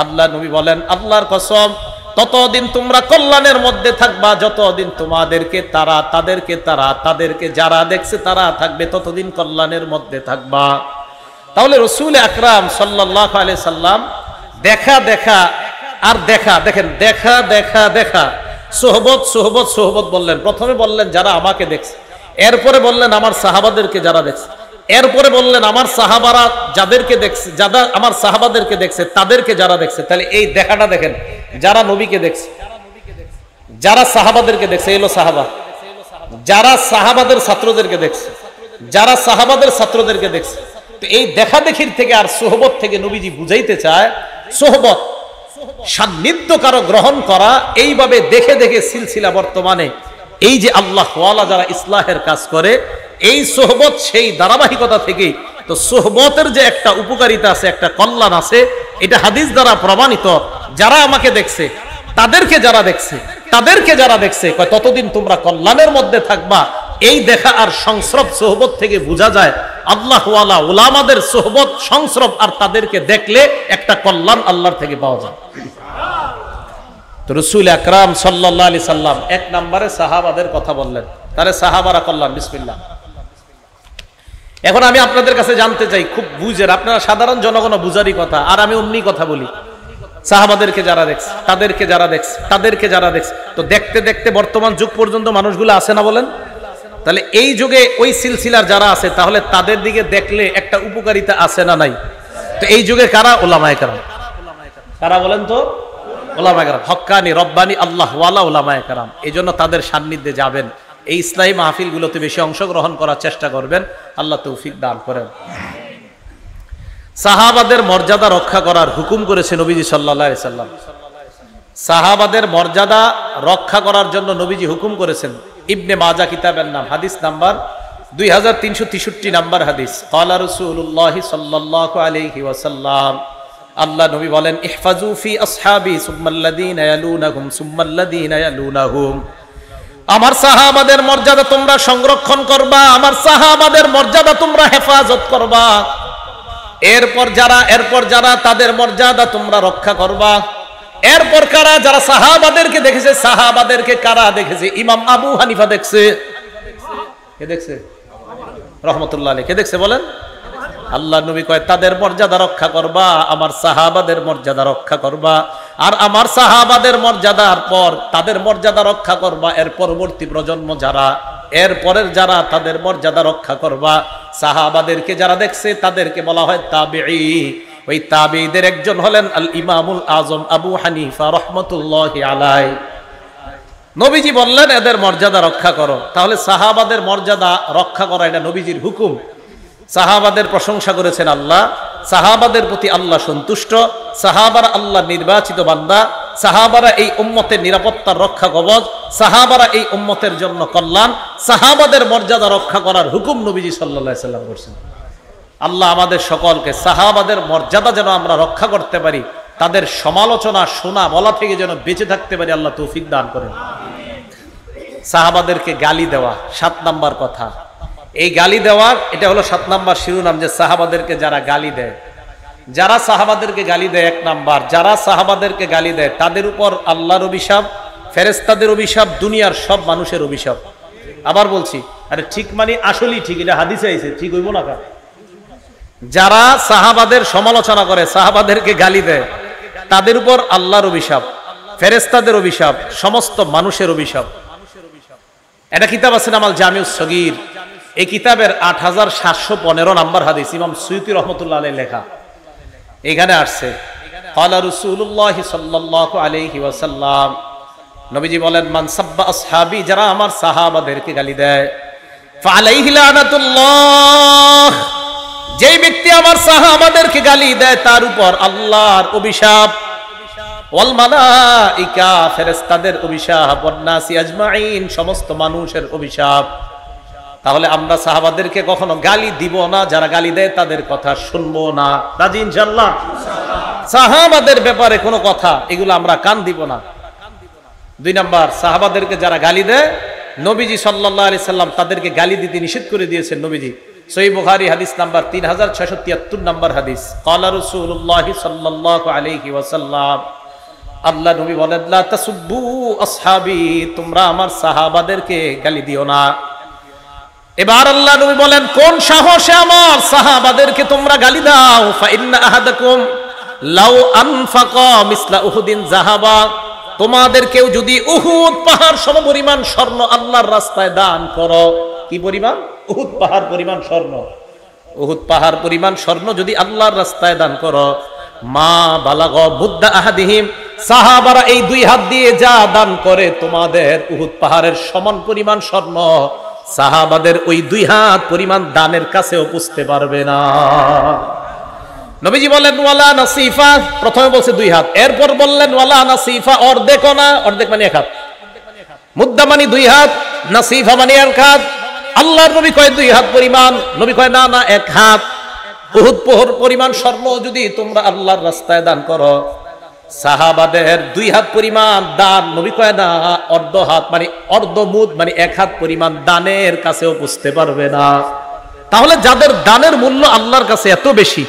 আল্লাহ নবী বলেন আল্লাহর কসম ততদিন তোমরা কল্যাণের মধ্যে থাকবা যতদিন তোমাদেরকে তারা, তাদেরকে তারা, তাদেরকে যারা দেখছে তারা থাকবে, ততদিন কল্যাণের মধ্যে থাকবা। তাহলে রাসূল আকরাম সাল্লাল্লাহু আলাইহি সাল্লাম দেখা দেখা আর দেখা, দেখেন দেখা দেখা দেখা, সোহবত সোহবত সোহবত বললেন। প্রথমে বললেন যারা আমাকে দেখছে, এরপরে বললেন আমার সাহাবাদেরকে যারা দেখছে, এরপরে বললেন আমার সাহাবারা যাদেরকে দেখছে, যারা আমার সাহাবাদেরকে দেখছে তাদেরকে যারা দেখছে। তাহলে এই দেখাটা দেখেন, যারা নবীকে দেখছে, যারা সাহাবাদেরকে দেখছে, এলো সাহাবা, যারা সাহাবাদের ছাত্রদেরকে দেখছে, যারা সাহাবাদের ছাত্রদেরকে দেখছে। তো এই দেখা দেখির থেকে আর সোহবত থেকে নবীজি বুঝাইতে চায় সোহবত সান্নিধ্য কারো গ্রহণ করা, এইভাবে দেখে দেখে সিলসিলা বর্তমানে এই যে আল্লাহ ওয়ালা যারা ইসলাহের কাজ করে, এই সোহবত সেই ধারাবাহিকতা থেকে। তো সোহবতের যে একটা উপকারিতা আছে, একটা কল্যাণ আছে, এটা হাদিস দ্বারা প্রমাণিত। যারা আমাকে দেখছে তাদেরকে যারা দেখছে, তাদেরকে যারা দেখছে ততদিন তোমরা কল্যাণের মধ্যে থাকবা। এই দেখা আর সংস্রব সোহবত থেকে বোঝা যায় আল্লাহ ওয়ালা উলামাদের সোহবত সংস্রব, আর তাদেরকে দেখলে একটা কল্যাণ আল্লাহর থেকে পাওয়া যায়। তো রাসূল আকরাম সাল্লাল্লাহু আলাইহি সাল্লাম এক নম্বরে সাহাবাদের কথা বললেন, তাহলে সাহাবারা কল্যাণ। বিসমিল্লাহ। এখন আমি আপনাদের কাছে জানতে চাই, খুব বুঝেন, আপনারা সাধারণ জনগণ বুঝারই কথা, আর আমি অমনি কথা বলি। সাহাবাদেরকে যারা দেখছে, তাদেরকে যারা দেখছে, তাদেরকে যারা দেখছে, তো দেখতে দেখতে বর্তমান যুগ পর্যন্ত মানুষগুলো আছে না বলেন? তাহলে এই যুগে ওই সিলসিলার যারা আছে, তাহলে তাদের দিকে দেখলে একটা উপকারিতা আছে না নাই? তো এই যুগে কারা? উলামায়ে কেরাম। কারা বলেন তো? উলামায়ে কেরাম, হক্কানি রব্বানি আল্লাহ ওয়ালা উলামায়ে কেরাম। এই জন্য তাদের সান্নিধ্যে যাবেন, এই ইসলামী মাহফিলগুলোতে বেশি অংশগ্রহণ করার চেষ্টা করবেন। আল্লাহ তৌফিক দান করেন। সাহাবাদের মর্যাদা রক্ষা করার হুকুম করেছে নবীজি সাল্লাল্লাহু আলাইহি সাল্লাম। সাহাবাদের মর্যাদা রক্ষা করার জন্য নবীজি হুকুম করেছেন। ইবনে মাজাহ কিতাবের নাম, হাদিস নাম্বার 2363 নাম্বার হাদিস। ক্বালা রাসূলুল্লাহ সাল্লাল্লাহু আলাইহি ওয়াসাল্লাম, আল্লাহ নবী বলেন ইহফাজু ফি আসহাবি সুম্মাল্লাযীনা ইয়ালুনাহুম সুম্মাল্লাযীনা ইয়ালুনাহুম। আমার সাহাবাদের মর্যাদা তোমরা সংরক্ষণ করবা, আমার সাহাবাদের মর্যাদা তোমরা হেফাজত করবা। এরপর যারা তাদের মর্যাদা তোমরা রক্ষা করবা। এরপর কারা? যারা সাহাবাদেরকে দেখেছে। সাহাবাদেরকে কারা দেখেছে? ইমাম আবু হানিফা দেখছে। কে দেখছে? রহমতুল্লাহ আলাইহি। কে দেখছে বলেন? আল্লাহ নবী কয় তাদের মর্যাদা রক্ষা করবা, আমার সাহাবাদের মর্যাদা রক্ষা করবা। আর আমার সাহাবাদের মর্যাদার পর তাদের মর্যাদা রক্ষা করবা। এর পরবর্তী প্রজন্ম যারা, এর পরের যারা, তাদের মর্যাদা রক্ষা করবা। সাহাবাদেরকে যারা দেখছে তাদেরকে বলা হয় তাবিঈ। ওই তাবিঈদের একজন হলেন আল ইমামুল আজম আবু হানিফা রাহমাতুল্লাহি আলাইহি। নবীজি বললেন এদের মর্যাদা রক্ষা করো। তাহলে সাহাবাদের মর্যাদা রক্ষা করা এটা নবীজির হুকুম। সাহাবাদের প্রশংসা করেছেন আল্লাহ, সাহাবাদের প্রতি আল্লাহ সন্তুষ্ট, সাহাবারা আল্লাহ নির্বাচিত বান্দা, সাহাবারা এই উম্মতের নিরাপত্তার রক্ষা কবচ, সাহাবারা এই উম্মতের জন্য কল্যাণ। সাহাবাদের মর্যাদা রক্ষা করার হুকুম নবীজি সাল্লাল্লাহু আলাইহি সাল্লাম করেছেন। আল্লাহ আমাদের সকলকে সাহাবাদের মর্যাদা যেন আমরা রক্ষা করতে পারি, তাদের সমালোচনা শোনা বলা থেকে যেন বেঁচে থাকতে পারি, আল্লাহ তৌফিক দান করেন। সাহাবাদেরকে গালি দেওয়া 7 নাম্বার কথা। এই গালি দেওয়ার এটা হলো 7 নাম্বার শিরোনাম, যে সাহাবাদেরকে যারা গালি দেয়, যারা সাহাবাদেরকে গালি দেয় 1 নাম্বার, যারা সাহাবাদেরকে গালি দেয় তাদের উপর আল্লাহর অভিশাপ, ফেরেশতাদের অভিশাপ, দুনিয়ার সব মানুষের অভিশাপ। আবার বলছি, আরে ঠিক মানে আসলেই ঠিক, এটা হাদিসে আইছে, ঠিক হইব না কা? যারা সাহাবাদের সমালোচনা করে, সাহাবাদেরকে গালি দেয়, তাদের উপর আল্লাহর অভিশাপ, ফেরেশতাদের অভিশাপ, সমস্ত মানুষের অভিশাপ। এটা কিতাব আছে নাম আল জামিউস সগীর। এই কিতাবের 8715 নাম্বার হাদিস, ইমাম সুয়ুতি রহমতুল্লাহ আলাইহি লেখা। এখানে আসছে ক্বালা রাসূলুল্লাহ সাল্লাল্লাহু আলাইহি ওয়াসাল্লাম, নবীজি বলেন মান সাব্বা আসহাবি, যারা আমার সাহাবাদেরকে গালি দেয়, ফালাইহি লানাতুল্লাহ, যে ব্যক্তি আমার সাহাবাদেরকে গালি দেয় তার উপর আল্লাহর অভিশাপ, ওয়াল মালাইকা, ফেরেশতাদের অভিশাপ, ওয়ান নাসি আজমাইন, সমস্ত মানুষের অভিশাপ। তাহলে আমরা সাহাবাদেরকে কখনো গালি দিব না, যারা গালি দেয় তাদের কথা শুনবো না। রাজি ইনশাআল্লাহ? সাহাবাদের ব্যাপারে কোনো কথা এগুলো আমরা কান দিব না। 2 নাম্বার, সাহাবাদেরকে যারা গালি দেয়, নবীজি সাল্লাল্লাহু আলাইহি সাল্লাম তাদেরকে গালি দিতে নিষেধ করে দিয়েছেন। নবীজি সহিহ বুখারী হাদিস নাম্বার 3673 নাম্বার হাদিস, ক্বালা রাসূলুল্লাহ সাল্লাল্লাহু আলাইহি ওয়াসাল্লাম, আল্লাহ নবী বলেন, লা তাসুব্বু আসহাবি, তোমরা আমার সাহাবাদেরকে গালি দিও না। এবার আল্লাহ নবী বলেন, কোন সাহসে আমার সাহাবাদেরকে তোমরা গালি দাও? ফা ইন্না আহাদাকুম লাউ আনফাকা মিসলা উহুদিন যাহাবা, তোমাদের কেউ যদি উহুদ পাহাড় সমপরিমাণ স্বর্ণ আল্লাহর রাস্তায় দান করো, কি পরিমাণ? উহুদ পাহাড় পরিমাণ স্বর্ণ। উহুদ পাহাড় পরিমাণ স্বর্ণ যদি আল্লাহর রাস্তায় দান করো, মা বালাগ মুদ্দা আহাদিহিম, সাহাবারা এই 2 হাত দিয়ে যা দান করে তোমাদের উহুদ পাহাড়ের সমান পরিমাণ স্বর্ণ সাহাবাদের ওই 2 হাত পরিমাণ দানের কাছেও পৌঁছতে পারবে না। নবীজি বলেন ওয়ালা নাসিফা, প্রথমে বলছে 2 হাত, এরপর বললেন ওয়ালা নাসিফা, অর্ধেকও না, অর্ধেক মানে 1 হাত, মুদ্দা মানে 2 হাত, নাসিফা মানে 1 হাত। আল্লাহর নবী কয় 2 হাত পরিমাণ, নবী কয় না না 1 হাত। উহুদ পাহাড় পরিমাণ স্বর্ণ যদি তোমরা আল্লাহর রাস্তায় দান করো, সাহাবাদের 2 হাত পরিমাণ দান, নবী কয় না অর্ধ হাত, মানে অর্ধ মুদ মানে 1 হাত পরিমাণ দানের কাছেও বুঝতে পারবে না। তাহলে যাদের দানের মূল্য আল্লাহর কাছে এত বেশি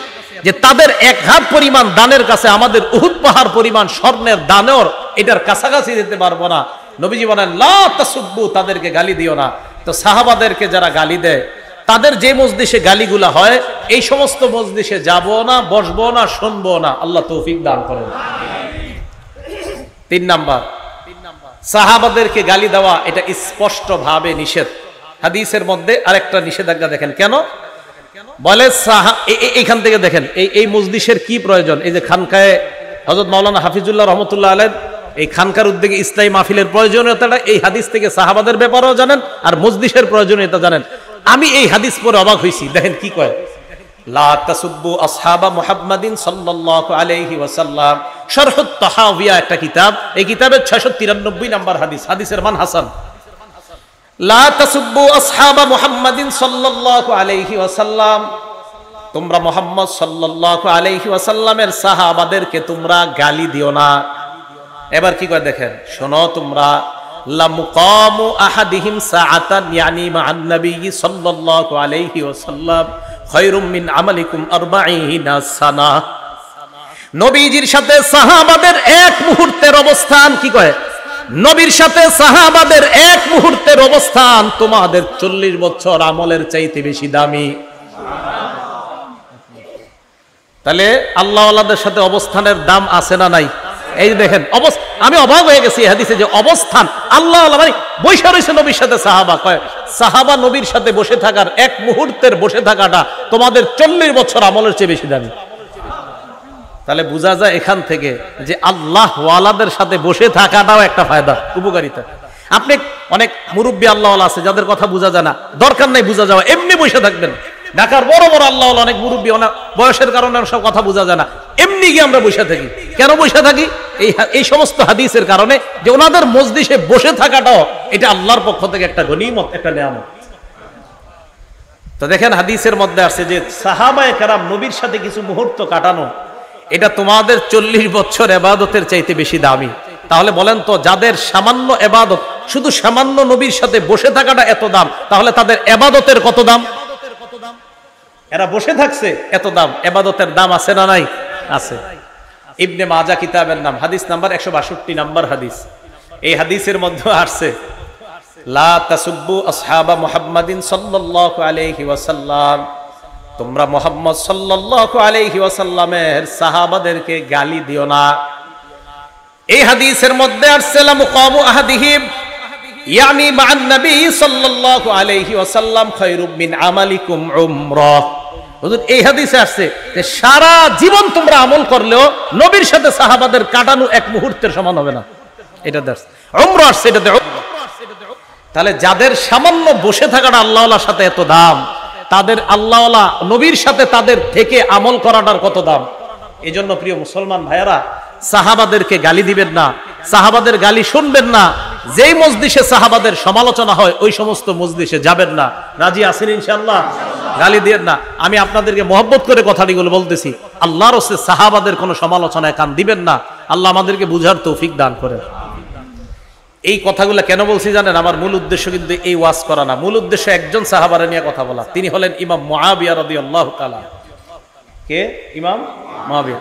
যে তাদের 1 হাত পরিমাণ দানের কাছে আমাদের উহুদ পাহাড় পরিমাণ স্বর্ণের দানের এটার কাছাকাছি যেতে পারবো না। নবীজি বলেন লা তাসুব্বু, তাদেরকে গালি দিও না। তো সাহাবাদেরকে যারা গালি দেয় তাদের যে মজলিসে গালিগুলা হয়, এই সমস্ত মজলিসে যাব না, বসবো না, শুনবো না। আল্লাহ তৌফিক দান করেন। 3 নাম্বার, সাহাবাদেরকে গালি দেওয়া এটা স্পষ্ট ভাবে নিষেধ। হাদিসের মধ্যে আরেকটা নিষেধাজ্ঞা দেখেন, কেন বলে এইখান থেকে দেখেন এই মজলিসের কি প্রয়োজন। এই যে খানকায় হযরত মাওলানা হাফিজুল্লাহ রহমতুল্লাহ আলাইহি এই খানকার উদ্যোগে ইসলামী মাহফিলের প্রয়োজনীয়তাটা এই হাদিস থেকে সাহাবাদের ব্যাপারেও জানেন আর মজলিসের প্রয়োজনীয়তা জানেন। আমি এই হাদিস পড়ে অবাক হইছি, দেখেন কি কয়, লা তাসুব্বু আসহাবা মুহাম্মাদিন সাল্লাল্লাহু আলাইহি ওয়াসাল্লাম, শারহুত তাহাওয়িয়া একটা কিতাব, এই কিতাবের 693 নাম্বার হাদিস, হাদিসের মান হাসান। লা তাসুব্বু আসহাবা মুহাম্মাদিন সাল্লাল্লাহু আলাইহি ওয়াসাল্লাম, তোমরা মুহাম্মদ সাল্লাল্লাহু আলাইহি ওয়াসাল্লামের সাহাবাদেরকে তোমরা গালি দিও না। এবার কি কয় দেখেন, শোনো তোমরা, লা মুকামু আহাদিহিম সাআতান ইয়ানি মা'আন নবী সাল্লাল্লাহু আলাইহি ওয়াসাল্লাম খায়রুম মিন আমালিকুম 40 সানা, নবীজির সাথে সাহাবাদের 1 মুহূর্তের অবস্থান, কি কয়, নবীর সাথে সাহাবাদের 1 মুহূর্তের অবস্থান তোমাদের 40 বছর আমলের চাইতে বেশি দামি। তাহলে আল্লাহওয়ালাদের সাথে অবস্থানের দাম আছে না নাই? এই দেখেন, আমি অবাক হয়ে গেছি এই হাদিসে যে অবস্থান, আল্লাহওয়ালা মানে বসে রয়েছে নবীর সাথে সাহাবা, কয় সাহাবা নবীর সাথে বসে থাকার 1 মুহূর্তের বসে থাকাটা তোমাদের 40 বছর আমলের চেয়ে বেশি দামি। তাহলে বোঝা যায় এখান থেকে যে আল্লাহ ওয়ালাদের সাথে বসে থাকাটাও একটা ফায়দা, উপকারিতা। আপনি অনেক মুরব্বী আল্লাহওয়ালা আছে যাদের কথা বোঝা যায় না, দরকার নাই বোঝা যাওয়া, এমনি বসে থাকবেন। ঢাকার বড় বড় আল্লাহওয়ালা অনেক মুরব্বী, অনেক বয়সের কারণে সব কথা বোঝা যায় না, এমনি গিয়ে আমরা বসে থাকি। কেন বসে থাকি? এই সমস্ত হাদিসের কারণে, যে ওনাদের মজলিসে বসে থাকাটাও এটা আল্লাহর পক্ষ থেকে একটা গনিমত, একটা নিয়ামত। তো দেখেন হাদিসের মধ্যে আছে যে সাহাবায়ে কেরাম নবীর সাথে কিছু মুহূর্ত কাটানো, এটা তোমাদের 40 বছর ইবাদতের চাইতে বেশি দামি। তাহলে বলেন তো, যাদের সামান্য ইবাদত, শুধু সামান্য নবীর সাথে বসে থাকাটা এত দাম, তাহলে তাদের ইবাদতের কত দাম? এরা বসে থাকছে এত দাম, ইবাদতের দাম আছে না নাই? আছে। ইবনে মাজাহ কিতাবের নাম, হাদিস নাম্বার 162 নাম্বার হাদিস। এই হাদিসের মধ্যে আসছে লা তাসুব্বু আসহাবা মুহাম্মাদিন সাল্লাল্লাহু আলাইহি ওয়াসাল্লাম, তোমরা মুহাম্মদ সাল্লাল্লাহু আলাইহি ওয়াসাল্লামের সাহাবাদেরকে গালি দিও না। এই হাদিসের মধ্যে আসছে লা মুকামু আহাদিহিম ইয়ানি মা'আন নবী সাল্লাল্লাহু আলাইহি ওয়াসাল্লাম খায়রুম মিন আমালিকুম উমরাহ। হুজুর এই হাদিসে আসছে যে সারা জীবন তোমরা আমল করলেও নবীর সাথে সাহাবাদের কাটানো 1 মুহূর্তের সমান হবে না। এটা দর্শ উমরা আসছে, এটাতে। তাহলে যাদের সামান্য বসে থাকাটা আল্লাহওয়ালার সাথে এত দাম, তাদের আল্লাহওয়ালা নবীর সাথে তাদের থেকে আমল করাটার কত দাম। এই জন্য প্রিয় মুসলমান ভাইয়ারা, সাহাবাদেরকে গালি দিবেন না, সাহাবাদের গালি শুনবেন না। যেই মজলিসে সাহাবাদের সমালোচনা হয় ওই সমস্ত মজলিসে যাবেন না। রাজি আছেন ইনশাআল্লাহ? গালি দিবেন না। আমি আপনাদেরকে মহব্বত করে কথাটিগুলো বলতেছি। আল্লাহর রাসূল সাহাবাদের কোনো সমালোচনায় কান দিবেন না। আল্লাহ আমাদেরকে বুঝার তৌফিক দান করেন। এই কথাগুলো কেন বলছি জানেন? আমার মূল উদ্দেশ্য কিন্তু এই ওয়াজ করা না, মূল উদ্দেশ্য একজন সাহাবারে নিয়ে কথা বলা। তিনি হলেন ইমাম মুআবিয়া রাদিয়াল্লাহু তাআলা। কে? ইমাম মুআবিয়া।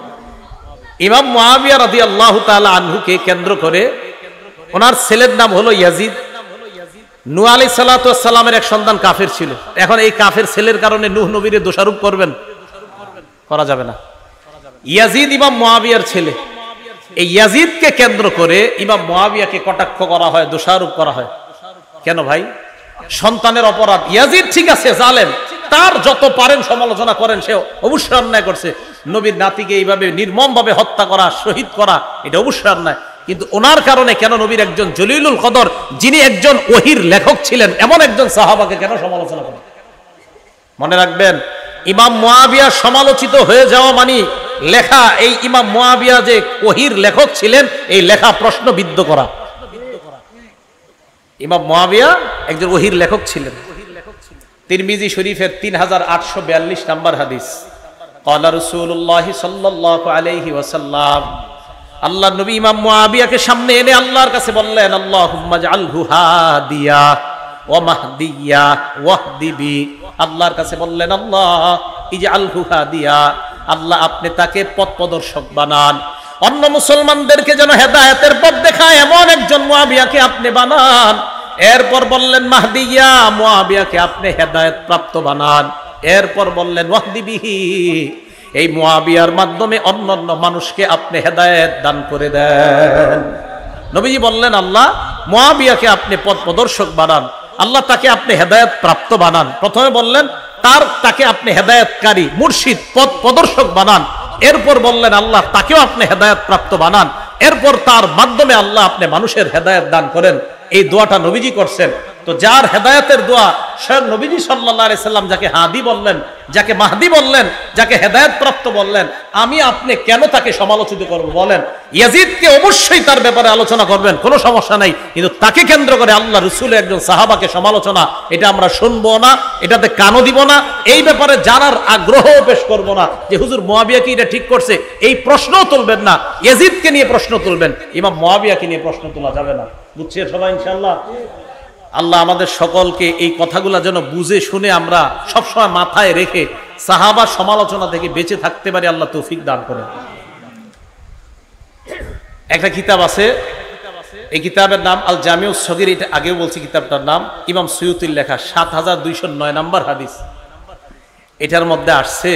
ইমাম মুআবিয়া রাদিয়াল্লাহু তাআলা আনহুকে কেন্দ্র করে, ওনার ছেলের নাম হলো ইয়াজিদ। নূহ আলাইহিস সালাতু ওয়াস সালামের এক সন্তান কাফের ছিল। এখন এই কাফের ছেলের কারণে নূহ নবীরে দোষারোপ করবেন? করা যাবে না। ইয়াজিদ ইমাম মুআবিয়ার ছেলে। এই ইয়াজিদকে কেন্দ্র করে ইমাম মুআবিয়াকে কটাক্ষ করা হয়, দোষারোপ করা হয়। কেন ভাই? সন্তানের অপরাধ। ইয়াজিদ ঠিক আছে জালেম, তার যত পারেন সমালোচনা করেন, সে অবশ্যই অন্যায় করছে। নবীর নাতিকে এইভাবে নির্মমভাবে হত্যা করা, শহীদ করা, এটা অবশ্যই অন্যায়। কিন্তু ওনার কারণে কেন নবীর একজন জলিলুল কদর, যিনি একজন ওহীর লেখক ছিলেন, এমন একজন সাহাবাকে কেন সমালোচনা করেন? মনে রাখবেন, ইমাম মুআবিয়া সমালোচিত হয়ে যাওয়া মানে লেখা, এই ইমাম মুআবিয়া যে ওহীর লেখক ছিলেন, এই লেখা প্রশ্নবিদ্ধ করা। ইমাম মুআবিয়া একজন ওহীর লেখক ছিলেন। তিরমিজি শরীফের 3842 নম্বর হাদিস, ক্বালা রাসূলুল্লাহ সাল্লাল্লাহু আলাইহি ওয়াসাল্লাম, আল্লাহ নবী ইমাম মুআবিয়াকে সামনে এনে আল্লাহর কাছে বললেন, আল্লাহুম্মা জাআলহু হাদিয়া ওয়া মাহদিয়া ওয়াহদি বি। আল্লাহর কাছে বললেন, আল্লাহ ইজআলহু হাদিয়া, আল্লাহ আপনি তাকে পথ প্রদর্শক বানান, অন্য মুসলমানদেরকে যেন হেদায়েতের পথ দেখায় এমন একজন মুআবিয়াকে আপনি বানান। এরপর বললেন মাহদিয়া, মুআবিয়াকে আপনি হেদায়েত প্রাপ্ত বানান। এরপর বললেন ওয়াহদি বিহি, এই মুআবিয়ার মাধ্যমে অন্যান্য মানুষকে আপনি হেদায়েত দান করে দেন। নবীজি বললেন, আল্লাহ মুআবিয়াকে আপনি পথ প্রদর্শক বানান, আল্লাহ তাকে আপনি হেদায়েত প্রাপ্ত বানান। প্রথমে বললেন তাকে আপনি হেদায়েতকারী, মুর্শিদ, পথ প্রদর্শক বানান। এরপর বললেন আল্লাহ তাকেও আপনি হেদায়েত প্রাপ্ত বানান। এরপর তার মাধ্যমে আল্লাহ আপনি মানুষের হেদায়েত দান করেন। এই দোয়াটা নবীজি করছেন। তো যার হেদায়েতের দোয়া স্বয়ং নবীজি সাল্লাল্লাহু আলাইহি সাল্লাম যাকে হাদি বললেন, যাকে মাহদি বললেন, যাকে হেদায়েত প্রাপ্ত বললেন, আমি আপনি কেন তাকে সমালোচিত করব? বলেন, ইয়াজিদকে অবশ্যই তার ব্যাপারে আলোচনা করবেন, কোনো সমস্যা নাই, কিন্তু তাকে কেন্দ্র করে আল্লাহ রাসূলের একজন সাহাবাকে সমালোচনা, এটা আমরা শুনবো না, এটাতে কানও দিব না। এই ব্যাপারে জানার আগ্রহও পেশ করব না যে হুজুর মুআবিয়া কি এটা ঠিক করছে, এই প্রশ্নও তুলবেন না। ইয়াজিদকে নিয়ে প্রশ্ন তুলবেন, ইমাম মুআবিয়াকে নিয়ে প্রশ্ন তোলা যাবে না। বুঝছেন সবাই ইনশাআল্লাহ? আল্লাহ আমাদের সকলকে এই কথাগুলা যেন বুঝে শুনে আমরা সবসময় মাথায় রেখে সাহাবা সমালোচনা থেকে বেঁচে থাকতে পারি, আল্লাহ তৌফিক দান করেন। একটা কিতাব আছে, এই কিতাবের নাম আল জামিউস সগীর, এটা আগেও বলছি কিতাবটার নাম, ইমাম সুয়ুতির লেখা, 7209 নম্বর হাদিস। এটার মধ্যে আসছে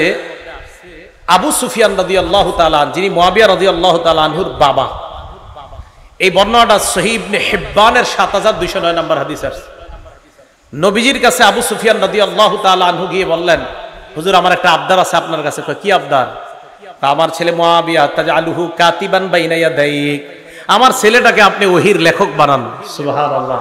আবু সুফিয়ান রাদিয়াল্লাহু তাআলা, যিনি মুআবিয়া রাদিয়াল্লাহু তাআলা আনহুর বাবা। এই বর্ণনাটা সহিহ ইবনে হিব্বানের 7209 নম্বর হাদিস আছে। নবীজির কাছে আবু সুফিয়ান রাদিয়াল্লাহু তাআলা আনহু গিয়ে বললেন, হুজুর আমার একটা আবদার আছে আপনার কাছে। কি আবদার? আমার ছেলে মুআবিয়া তাজআলুহু কাতিবান বাইনা ইয়াদাইক, আমার ছেলেটাকে আপনি ওহীর লেখক বানান। সুবহানাল্লাহ।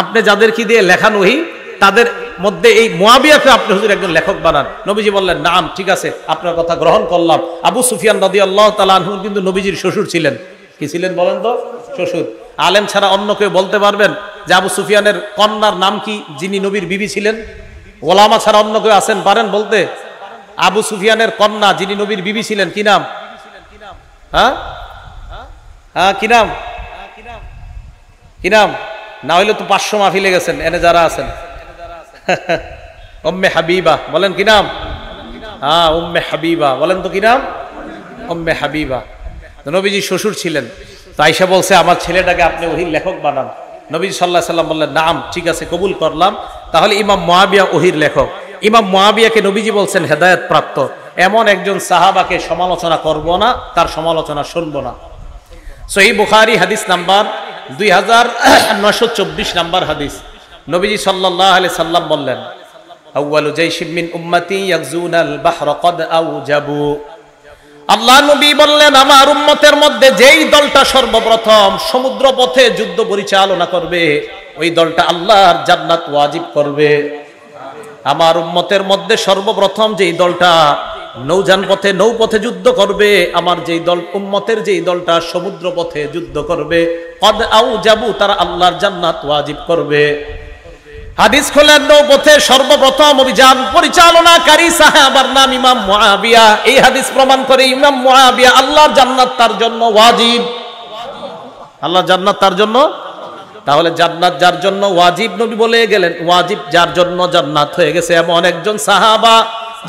আপনি যাদেরকে দিয়ে লেখান ওহী, তাদের মধ্যে এই মুআবিয়াকে আপনি হুজুর একজন লেখক বানান। নবীজি বললেন, নাম, ঠিক আছে, আপনার কথা গ্রহণ করলাম। আবু সুফিয়ান রাদিয়াল্লাহু তাআলা আনহু কিন্তু নবীজির শ্বশুর ছিলেন। কি ছিলেন বলেন তো? শ্বশুর। আলেম ছাড়া অন্য কেউ বলতে পারবেন যে আবু সুফিয়ানের কন্যার নাম কি, যিনি নবীর বিবি ছিলেন? ওলামা ছাড়া অন্য কেউ আছেন পারেন বলতে? আবু সুফিয়ানের কন্যা যিনি নবীর বিবি ছিলেন, কি নাম? হ্যাঁ হ্যাঁ, কি নাম? কি নাম? না হইলে তো 500 মাহফিলে গেছেন এনে যারা আছেন। উম্মে হাবিবা, বলেন কি নাম? হ্যাঁ, উম্মে হাবিবা, বলেন তো কি নাম? উম্মে হাবিবা। নবীজি শ্বশুর ছিলেন। তো আয়েশা বলছে, আমার ছেলেটাকে আপনি ওহীর লেখক বানান। নবীজি সাল্লাল্লাহু আলাইহি সাল্লাম বললেন, নাম, ঠিক আছে, কবুল করলাম। তাহলে ইমাম মুআবিয়া ওহীর লেখক। ইমাম মুআবিয়াকে নবীজি বলছেন হেদায়েত প্রাপ্ত, এমন একজন সাহাবাকে সমালোচনা করব না, তার সমালোচনা শুনব না। সহিহ বুখারী হাদিস নাম্বার 2924 নাম্বার হাদিস। নবীজি সাল্লাল্লাহু আলাইহি সাল্লাম বললেন, আউয়ালু জাইশিন মিন উম্মতি ইয়াগজুনাল বাহরা ক্বাদ আওজাবু। আল্লাহ নবী বললেন, আমার উম্মতের মধ্যে যেই দলটা সর্বপ্রথম সমুদ্র পথে যুদ্ধ পরিচালনা করবে, ওই দলটা আল্লাহর জান্নাত ওয়াজিব করবে। আমার উম্মতের মধ্যে সর্বপ্রথম যেই দলটা নৌযান পথে নৌপথে যুদ্ধ করবে, আমার যেই দল উম্মতের যেই দলটা সমুদ্র পথে যুদ্ধ করবে, কদ আউজাবু, তারা আল্লাহর জান্নাত ওয়াজিব করবে। হাদিস খোলেন, নৌপথে সর্বপ্রথম অভিযান পরিচালনাকারী সাহাবার নাম ইমাম মুআবিয়া। এই হাদিস প্রমাণ করে ইমাম মুআবিয়া আল্লাহর জান্নাত তার জন্য ওয়াজিব। আল্লাহর জান্নাত তার জন্য, তাহলে জান্নাত যার জন্য ওয়াজিব, নবী বলে গেলেন ওয়াজিব যার জন্য জান্নাত হয়ে গেছে এমন একজন সাহাবা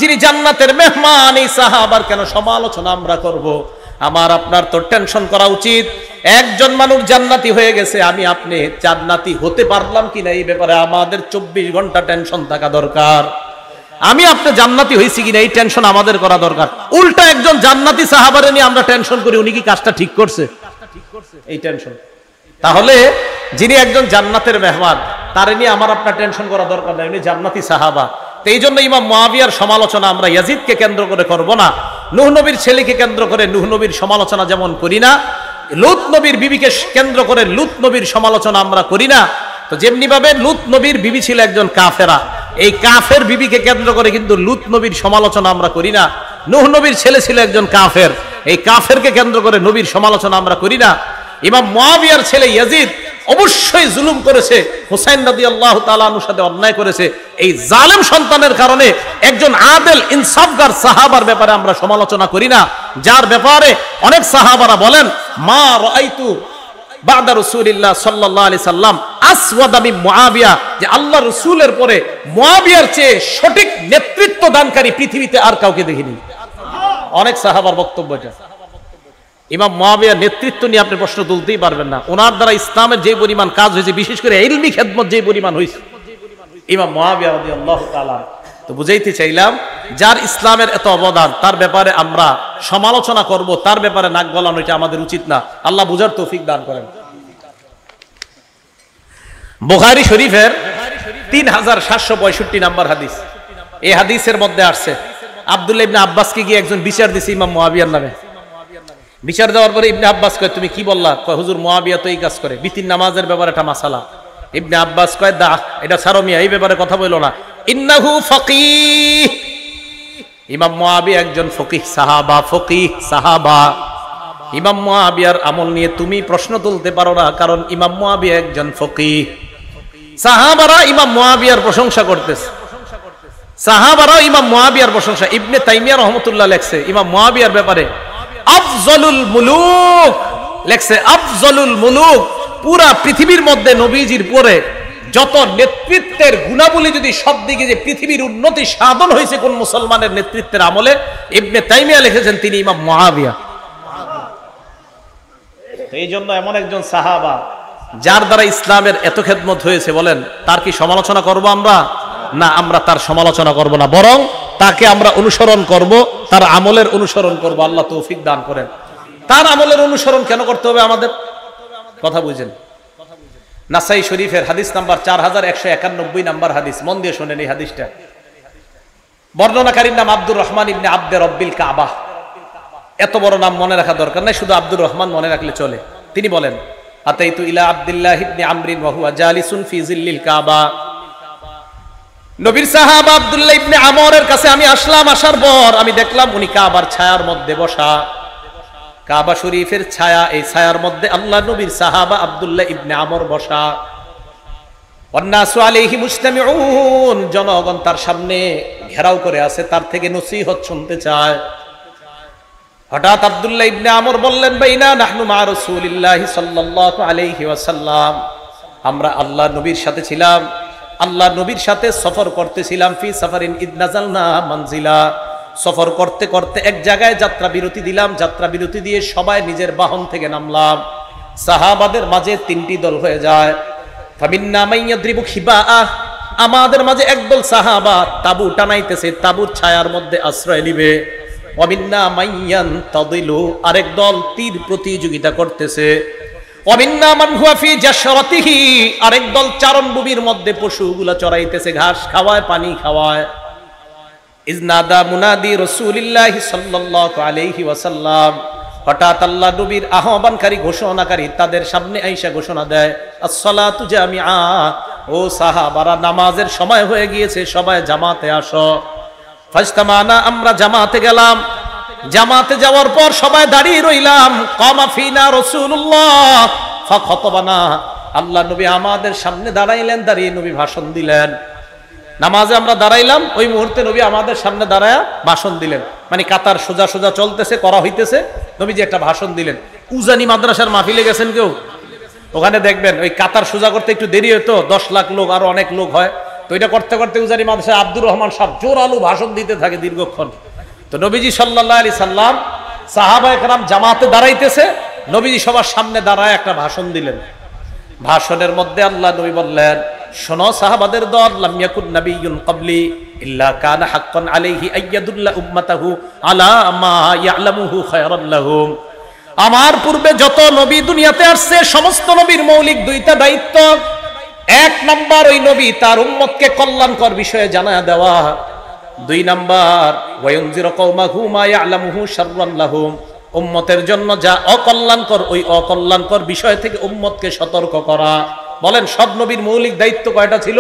যিনি জান্নাতের মেহমান। এই সাহাবার কেন সমালোচনা আমরা করব? আমার আপনার তো টেনশন করা উচিত। একজন মানুষ জান্নাতি হয়ে গেছে, আমি আপনি জান্নাতি হতে পারলাম কিনা এই ব্যাপারে আমাদের 24 ঘন্টা টেনশন থাকা দরকার। আমি আপনি জান্নাতি হয়েছি কিনা এই টেনশন আমাদের করা দরকার। উল্টা একজন জান্নাতি সাহাবারে নিয়ে আমরা টেনশন করি উনি কি কাজটা ঠিক করছে, এই টেনশন। তাহলে যিনি একজন জান্নাতের মেহমান তারে নিয়ে আমার আপনার টেনশন করা দরকার নাই, উনি জান্নাতি সাহাবা। তো এই জন্য ইমাম মুআবিয়ার সমালোচনা আমরা ইয়াজিদকে কেন্দ্র করে করব না, নূহ নবীর ছেলেকে কেন্দ্র করে নূহ নবীর সমালোচনা যেমন করি না, লূত নবীর বিবিকে কেন্দ্র করে লূত নবীর সমালোচনা আমরা করি না, তো যেমনি ভাবে লূত নবীর বিবি ছিল একজন কাফেরা, এই কাফের বিবিকে কেন্দ্র করে কিন্তু লূত নবীর সমালোচনা আমরা করি না। নূহ নবীর ছেলে ছিল একজন কাফের, এই কাফেরকে কেন্দ্র করে নবীর সমালোচনা আমরা করি না। ইমাম মুআবিয়ার ছেলে ইয়াজিদ অবশ্যই জুলুম করেছে, হুসাইন রাদিয়াল্লাহু তাআলা আনহুর সাথে অন্যায় করেছে। এই জালেম সন্তানের কারণে একজন আদেল ইনসাফগার সাহাবার ব্যাপারে আমরা সমালোচনা করি না, যার ব্যাপারে অনেক সাহাবারা বলেন মা রাআইতু বাদা রাসূলিল্লাহ সাল্লাল্লাহু আলাইহি সাল্লাম আসওয়াদা মিন মুআবিয়া, যে আল্লাহর রাসূলের পরে মুআবিয়ার চেয়ে সঠিক নেতৃত্ব দানকারী পৃথিবীতে আর কাউকে দেখিনি। অনেক সাহাবার বক্তব্য এটা। ইমাম মুআবিয়ার নেতৃত্ব নিয়ে আপনি প্রশ্ন তুলতেই পারবেন না। ওনার দ্বারা ইসলামের যে পরিমাণ কাজ হয়েছে, বিশেষ করে ইলমি খেদমত যে পরিমাণ হয়েছে, ইমাম মুআবিয়া রাদিয়াল্লাহু তাআলা। তো বুঝাইতে চাইলাম, যার ইসলামের এত অবদান তার ব্যাপারে আমরা সমালোচনা করব, তার ব্যাপারে নাক গলানো এটা আমাদের উচিত না। আল্লাহ বুঝার তৌফিক দান করেন। বুখারী শরীফের 3765 নাম্বার হাদিস, এই হাদিসের মধ্যে আসছে আব্দুল্লাহ ইবনে আব্বাসকে গিয়ে একজন বিচার দিছে ইমাম মুআবিয়ার নামে। বিচার দেওয়ার পরে ইবনে আব্বাস কয় তুমি কি বললা? কয় হুজুর মুআবিয়া তো এই কাজ করে, বিতির নামাজের ব্যাপারে একটা মাসালা। ইবনে আব্বাস কয় দা এটা ছাড়ো মিয়া, এই ব্যাপারে কথা বইলো না। ইন্নাহু ফাকিহ, ইমাম মুআবিয়া একজন ফকিহ সাহাবা, ফকিহ সাহাবা। ইমাম মুআবিয়ার আমল নিয়ে তুমি প্রশ্ন তুলতে পারো না, কারণ ইমাম মুআবিয়া একজন ফকিহ। সাহাবারা ইমাম মুআবিয়ার প্রশংসা করতেছে, সাহাবারা ইমাম মুআবিয়ার প্রশংসা। ইবনে তাইমিয়া রাহমাতুল্লাহ লেখছে ইমাম মুআবিয়ার ব্যাপারে আফজলুল মুলুক, লেখছে আফজলুল মুলুক। পুরা পৃথিবীর মধ্যে নবীজির পরে যত নেতৃত্বের গুণাবলী যদি সব দিকে যে পৃথিবীর উন্নতি সাধন হয়েছে কোন মুসলমানের নেতৃত্বের আমলে, ইবনে তাইমিয়া লিখেছেন তিনি ইমাম মুআবিয়া। এই জন্য এমন একজন সাহাবা যার দ্বারা ইসলামের এত খেদমত হয়েছে, বলেন তার কি সমালোচনা করব আমরা? না, আমরা তার সমালোচনা করব না, বরং তাকে আমরা অনুসরণ করব, তার আমলের অনুসরণ করব। আল্লাহ তৌফিক দান করেন। তার আমলের অনুসরণ কেন করতে হবে আমাদের? কথা বুঝেন। নাসাই শরীফের হাদিস নাম্বার 4191 নাম্বার হাদিস, মন দিয়ে শোনেন এই হাদিসটা। বর্ণনাকারীর নাম আব্দুর রহমান ইবনে আব্দে রব্বিল কাবা। এত বড় নাম মনে রাখা দরকার নাই, শুধু আব্দুর রহমান মনে রাখলে চলে। তিনি বলেন আতাইতু ইলা আব্দুল্লাহ ইবনে আমরিন ওয়া হুয়া জালিসুন ফি জিল্লিল কাবা। নবীর সাহাবা আব্দুল্লাহ ইবনে আমরের কাছে আমি আসলাম, আসার পর আমি দেখলাম উনি কাবার ছায়ার মধ্যে বসা। কাবা শরীফের ছায়া, এই ছায়ার মধ্যে আল্লাহ নবীর সাহাবা আব্দুল্লাহ ইবনে আমর বসা। ওয়ান্নাসু আলাইহি মুজতামিউন, জনগণ তার সামনে ঘেরাও করে আছে, তার থেকে নসিহত শুনতে চায়। হঠাৎ আব্দুল্লাহ ইবনে আমর বললেন বাইনা নাহনু মা রাসূলিল্লাহি সাল্লাল্লাহু আলাইহি ওয়াসাল্লাম, আমরা আল্লাহ নবীর সাথে ছিলাম, আল্লাহ নবীর সাথে সফর করতেছিলাম। ফি সাফারিন ইদ নাযালনা মানজিলা, সফর করতে করতে এক জায়গায় যাত্রা বিরতি দিলাম, যাত্রা বিরতি দিয়ে সবাই নিজের বাহন থেকে নামলাম। সাহাবাদের মাঝে তিনটি দল হয়ে যায়। ফামিন্না মাইয়াদ্রিবু খিবাআ, আমাদের মাঝে একদল সাহাবা তাবু টানাইতেছে, তাবুর ছায়ার মধ্যে আশ্রয় নিবে। ওয়ামিন্না মাইয়ানতাদিলু, আরেক দল তীর প্রতিযোগিতা করতেছে। ওয়ামিন্না মান হুয়া ফি জাশরাতিহি, আরেক দল চারণভূমির মধ্যে পশুগুলা চড়াইতেছে, ঘাস খাওয়ায়, পানি খাওয়ায়। ইজনাদা মুনাদি রাসূলিল্লাহি সাল্লাল্লাহু আলাইহি ওয়াসাল্লাম, হঠাৎ আল্লাহ নবীর আহ্বানকারী ঘোষণাকারী তাদের সামনে আইসা ঘোষণা দেয়, আসসালাতু জামিআ, ও সাহাবারা নামাজের সময় হয়ে গিয়েছে, সবাই জামাতে আসো। ফাজতামানা, আমরা জামাতে গেলাম। জামাতে যাওয়ার পর সবাই দাঁড়িয়ে রইলাম। কামা ফিনা রাসূলুল্লাহ ফাখাতাবানা, আল্লাহ নবী আমাদের সামনে দাঁড়াইলেন, দাঁড়িয়ে নবী ভাষণ দিলেন। নামাজে আমরা দাঁড়াইলাম, ওই মুহূর্তে নবী আমাদের সামনে দাঁড়ায়া ভাষণ দিলেন। মানে কাতার সোজা সোজা চলতেছে, করা হইতেছে, নবীজি একটা ভাষণ দিলেন। উজানি মাদ্রাসার মাহফিলে গেছেন কেউ? ওখানে দেখবেন ওই কাতার সোজা করতে একটু দেরি হতো, 10 লাখ লোক আরো অনেক লোক হয়, তো এটা করতে করতে উজানি মাদ্রাসা আব্দুর রহমান সাহেব জোরালো ভাষণ দিতে থাকে দীর্ঘক্ষণ। তো নবীজি সাল্লাল্লাহু আলাইহি সাল্লাম, সাহাবায়ে কেরাম জামাতে দাঁড়াইতেছে, নবীজি সবার সামনে দাঁড়ায় একটা ভাষণ দিলেন। ভাষণের মধ্যে আল্লাহ নবী বললেন, শোনো সাহাবাদের দল, লাম ইয়াকুন নাবিয়্যুন ক্বাবলি ইল্লা কানা হাক্কান আলাইহি আইয়াদুল্লা উম্মাতাহু আলা মা ইয়ালামুহু খায়রান লাহুম। আমার পূর্বে যত নবী দুনিয়াতে আসছে, সমস্ত নবীর মৌলিক দুইটা দায়িত্ব। এক নাম্বার, ওই নবী তার উম্মতকে কল্যাণকর বিষয়ে জানায়া দেওয়া। 2 নাম্বার, ওয়ায়ুনজিরু কওমাহু মা ইয়ালামুহু শাররান লাহুম, উম্মতের জন্য যা অকল্যাণকর, ওই অকল্যাণকর বিষয় থেকে উম্মতকে সতর্ক করা। বলেন সব নবীর মৌলিক দায়িত্ব কয়টা ছিল?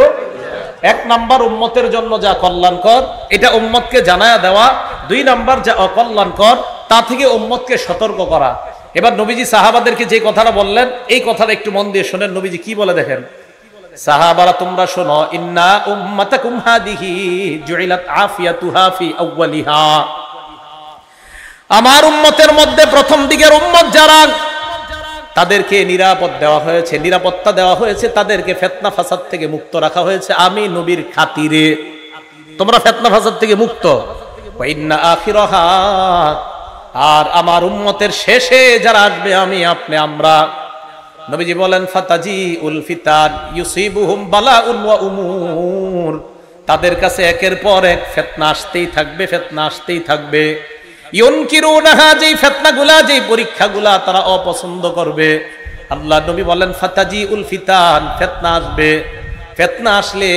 1 নাম্বার, উম্মতের জন্য যা কল্যাণকর এটা উম্মতকে জানায়া দেওয়া। 2 নাম্বার, যা অকল্যাণকর তা থেকে উম্মতকে সতর্ক করা। এবার নবীজি সাহাবাদেরকে যে কথাটা বললেন, এই কথাটা একটু মন দিয়ে শোনেন। নবীজি কি বলে দেখেন, সাহাবারা তোমরা শোনো, ইন্না উম্মাতাকুম হাদিহি জুইলাত আফিয়াতুহা ফি আউয়ালিহা, আমার উম্মতের মধ্যে প্রথম দিকের উম্মত যারা, তাদেরকে নিরাপদ দেওয়া হয়েছে, নিরাপত্তা দেওয়া হয়েছে, তাদেরকে ফিতনা ফাসাদ থেকে মুক্ত রাখা হয়েছে আমি নবীর খাতিরে। তোমরা ফিতনা ফাসাদ থেকে মুক্ত। ওয়া ইন্না আখিরাহা, আর আমার উম্মতের শেষে যারা আসবে আমি আপনি আমরা, নবীজি বলেন ফাতাজি উল ফিতান ইউসিবুহুম বালাউন ওয়া উমুর, তাদের কাছে একের পর এক ফিতনা আসতেই থাকবে, ফিতনা আসতেই থাকবে। ইউনকিরুনাহা, যেই ফিতনাগুলা, যেই পরীক্ষাগুলা তারা অপছন্দ করবে। আল্লাহ নবী বলেন ফাতাজি উল ফিতান, ফিতনা আসবে। ফিতনা আসলে